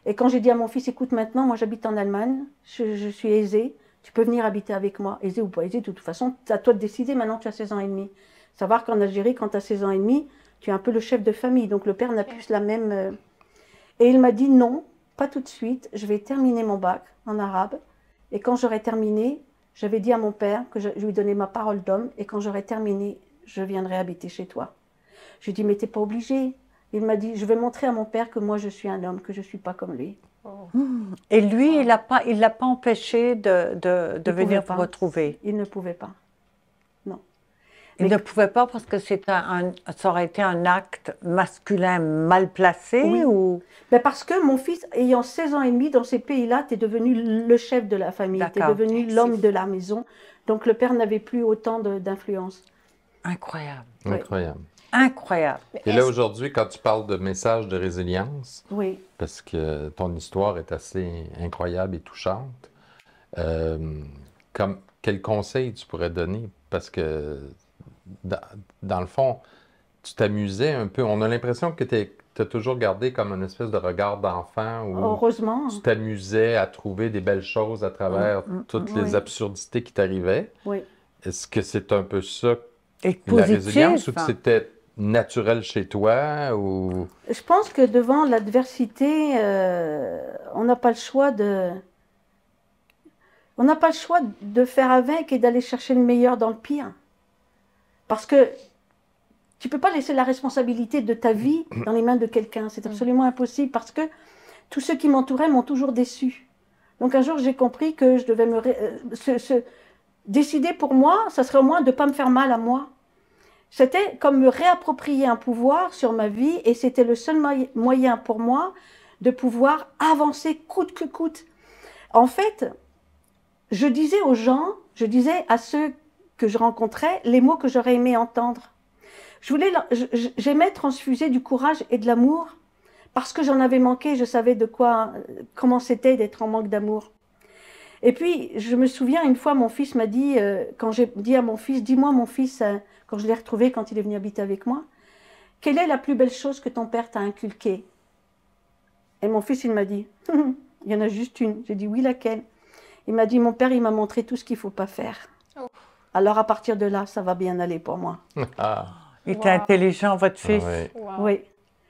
Et quand j'ai dit à mon fils, écoute, maintenant, moi j'habite en Allemagne, je suis aisée, tu peux venir habiter avec moi. Aisée ou pas aisée, de toute façon, c'est à toi de décider, maintenant tu as 16 ans et demi. Savoir qu'en Algérie, quand tu as 16 ans et demi, tu es un peu le chef de famille, donc le père n'a plus la même... Et il m'a dit non, pas tout de suite, je vais terminer mon bac en arabe. Et quand j'aurai terminé, j'avais dit à mon père que je lui donnais ma parole d'homme, et quand j'aurai terminé, je viendrai habiter chez toi. Je lui ai dit, mais t'es pas obligé. Il m'a dit, je vais montrer à mon père que moi je suis un homme, que je ne suis pas comme lui. Et lui, il ne l'a pas empêché de venir vous retrouver? Il ne pouvait pas. Non. Il ne pouvait pas parce que ça aurait été un acte masculin mal placé? Oui. Ou... Mais parce que mon fils, ayant 16 ans et demi, dans ces pays-là, tu es devenu le chef de la famille, tu es devenu l'homme de la maison. Donc le père n'avait plus autant d'influence. Incroyable. Incroyable. incroyable. Et là, aujourd'hui, quand tu parles de message de résilience, Oui. parce que ton histoire est assez incroyable et touchante, quel conseil tu pourrais donner? Parce que, dans le fond, tu t'amusais un peu. On a l'impression que tu as toujours gardé comme une espèce de regard d'enfant où Heureusement. tu t'amusais à trouver des belles choses à travers toutes les oui. absurdités qui t'arrivaient. Oui. Est-ce que c'est un peu ça, Et la positif. résilience, ou que c'était naturel chez toi? Ou... Je pense que devant l'adversité, on n'a pas le choix on n'a pas le choix de faire avec et d'aller chercher le meilleur dans le pire. Parce que tu ne peux pas laisser la responsabilité de ta vie dans les mains de quelqu'un. C'est absolument impossible parce que tous ceux qui m'entouraient m'ont toujours déçu. Donc un jour, j'ai compris que je devais décider pour moi, ça serait au moins de ne pas me faire mal à moi. C'était comme me réapproprier un pouvoir sur ma vie et c'était le seul moyen pour moi de pouvoir avancer coûte que coûte. En fait, je disais aux gens, je disais à ceux que je rencontrais les mots que j'aurais aimé entendre. J'aimais transfuser du courage et de l'amour parce que j'en avais manqué, je savais comment c'était d'être en manque d'amour. Et puis, je me souviens, une fois, mon fils m'a dit, quand j'ai dit à mon fils, dis-moi mon fils, quand je l'ai retrouvé, quand il est venu habiter avec moi, quelle est la plus belle chose que ton père t'a inculquée? Et mon fils, il m'a dit, il y en a juste une. J'ai dit, oui, laquelle? Il m'a dit, mon père, il m'a montré tout ce qu'il ne faut pas faire. Oh. Alors, à partir de là, ça va bien aller pour moi. Ah. Il était intelligent, votre fils? Oui. Wow. Oui.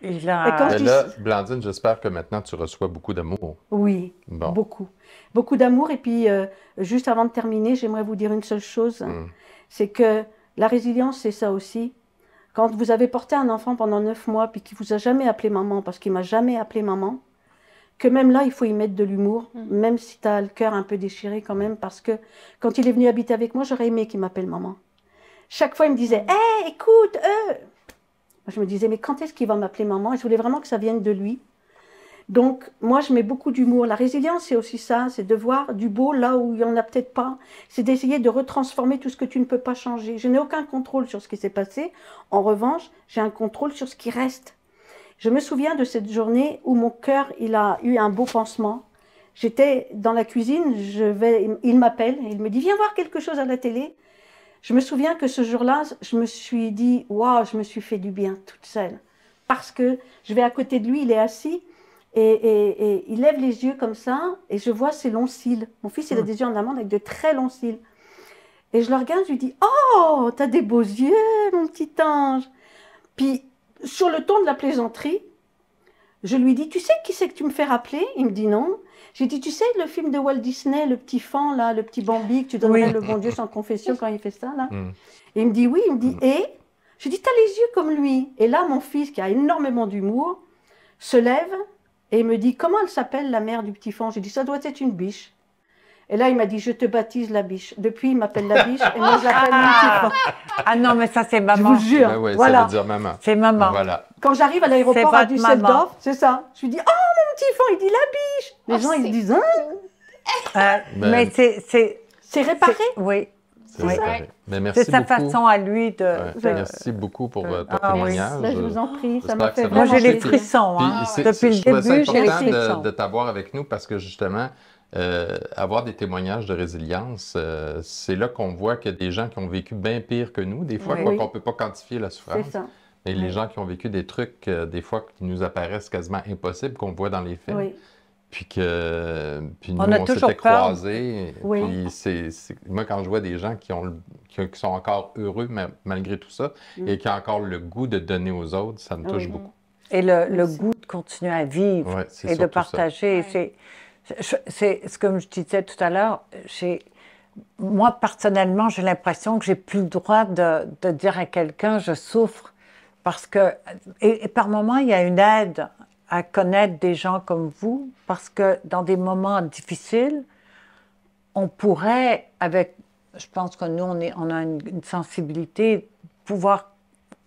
Et là, Blandine, j'espère que maintenant, tu reçois beaucoup d'amour. Oui, beaucoup. Beaucoup d'amour. Et puis, juste avant de terminer, j'aimerais vous dire une seule chose. C'est que la résilience, c'est ça aussi. Quand vous avez porté un enfant pendant 9 mois, puis qu'il ne vous a jamais appelé maman, parce qu'il ne m'a jamais appelé maman, que même là, il faut y mettre de l'humour, même si tu as le cœur un peu déchiré quand même, parce que quand il est venu habiter avec moi, j'aurais aimé qu'il m'appelle maman. Chaque fois, il me disait « Hé, écoute, Je me disais « Mais quand est-ce qu'il va m'appeler maman ?» Et je voulais vraiment que ça vienne de lui. Donc, moi, je mets beaucoup d'humour. La résilience, c'est aussi ça, c'est de voir du beau là où il n'y en a peut-être pas. C'est d'essayer de retransformer tout ce que tu ne peux pas changer. Je n'ai aucun contrôle sur ce qui s'est passé. En revanche, j'ai un contrôle sur ce qui reste. Je me souviens de cette journée où mon cœur, il a eu un beau pansement. J'étais dans la cuisine, il m'appelle, il me dit « Viens voir quelque chose à la télé ». Je me souviens que ce jour-là, je me suis dit « Waouh, je me suis fait du bien toute seule ». Parce que je vais à côté de lui, il est assis, et il lève les yeux comme ça, et je vois ses longs cils. Mon fils, il a des yeux en amande avec de très longs cils. Et je le regarde, je lui dis « Oh, t'as des beaux yeux, mon petit ange ». Puis, sur le ton de la plaisanterie, je lui dis « Tu sais qui c'est que tu me fais rappeler ?» Il me dit « Non ». J'ai dit « Tu sais le film de Walt Disney, le petit fan, là, le petit Bambi, que tu donnerais le bon Dieu sans confession quand il fait ça, là ?» Et il me dit « Oui ». Il me dit « Et ?» Je dis « T'as les yeux comme lui ». Et là, mon fils, qui a énormément d'humour, se lève et me dit « Comment elle s'appelle, la mère du petit fan ?» J'ai dit « Ça doit être une biche ». Et là, il m'a dit « Je te baptise la biche ». Depuis, il m'appelle la biche et moi, je l'appelle mon petit fan. Ah non, mais ça, c'est maman. Je vous jure. Ben oui, voilà. Ça veut dire maman. C'est maman. Voilà. Quand j'arrive à l'aéroport à Düsseldorf, c'est ça. Je lui dis « Oh, mon petit fan », il dit « La biche ». Les gens, ils disent « Hein ?» Mais c'est réparé. Oui. C'est réparé. Mais merci C'est sa beaucoup. façon à lui de... Merci beaucoup pour ton témoignage. Oui. Je vous en prie, ça m'a J'espère que fait va Moi, j'ai changer. les frissons. Hein. Depuis Je trouvais le ça début, j'ai les important frissons. de t'avoir avec nous parce que justement, avoir des témoignages de résilience, c'est là qu'on voit qu'il y a des gens qui ont vécu bien pire que nous, des fois, Oui. qu'on ne peut pas quantifier la souffrance. C'est ça. Mais les gens qui ont vécu des trucs, des fois, qui nous apparaissent quasiment impossibles, qu'on voit dans les films. Oui. Puis nous, On a on toujours s'était peur. croisés. Oui. Puis moi, quand je vois des gens qui sont encore heureux malgré tout ça et qui ont encore le goût de donner aux autres, ça me touche beaucoup. Et le goût de continuer à vivre et de partager. C'est comme je disais tout à l'heure, moi, personnellement, j'ai l'impression que j'ai plus le droit de dire à quelqu'un « je souffre ». Parce que, et par moments, il y a une aide à connaître des gens comme vous, parce que dans des moments difficiles, on pourrait, je pense que nous, on a une sensibilité, pouvoir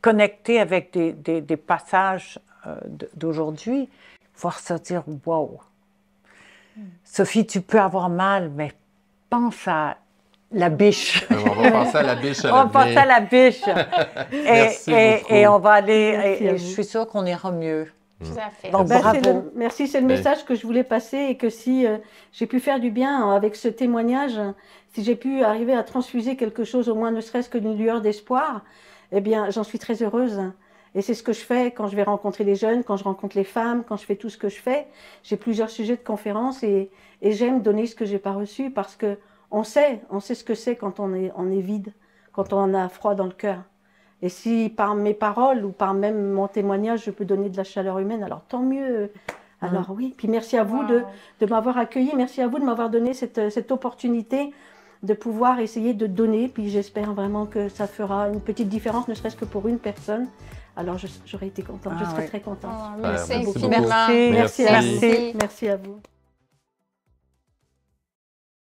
connecter avec des passages d'aujourd'hui, pouvoir se dire « wow, Sophie, tu peux avoir mal, mais pense à la biche. On va passer à la biche à On va passer à la biche. Merci beaucoup. Et on va aller, Merci à et vous. je suis sûre qu'on ira mieux. Tout à fait. Donc, Ben, bravo. merci, c'est le Oui. message que je voulais passer et que si j'ai pu faire du bien avec ce témoignage, si j'ai pu arriver à transfuser quelque chose, au moins ne serait-ce que d'une lueur d'espoir, eh bien, j'en suis très heureuse. Et c'est ce que je fais quand je vais rencontrer les jeunes, quand je rencontre les femmes, quand je fais tout ce que je fais. J'ai plusieurs sujets de conférences et j'aime donner ce que j'ai pas reçu parce que on sait ce que c'est quand on est vide, quand on a froid dans le cœur. Et si par mes paroles ou par même mon témoignage, je peux donner de la chaleur humaine, alors tant mieux. Alors oui, puis merci à vous de m'avoir accueilli, merci à vous de m'avoir donné cette opportunité de pouvoir essayer de donner. Puis j'espère vraiment que ça fera une petite différence, ne serait-ce que pour une personne. Alors j'aurais été contente, je serais très contente. Merci Merci infiniment. beaucoup. Merci à vous. Merci. Merci à vous.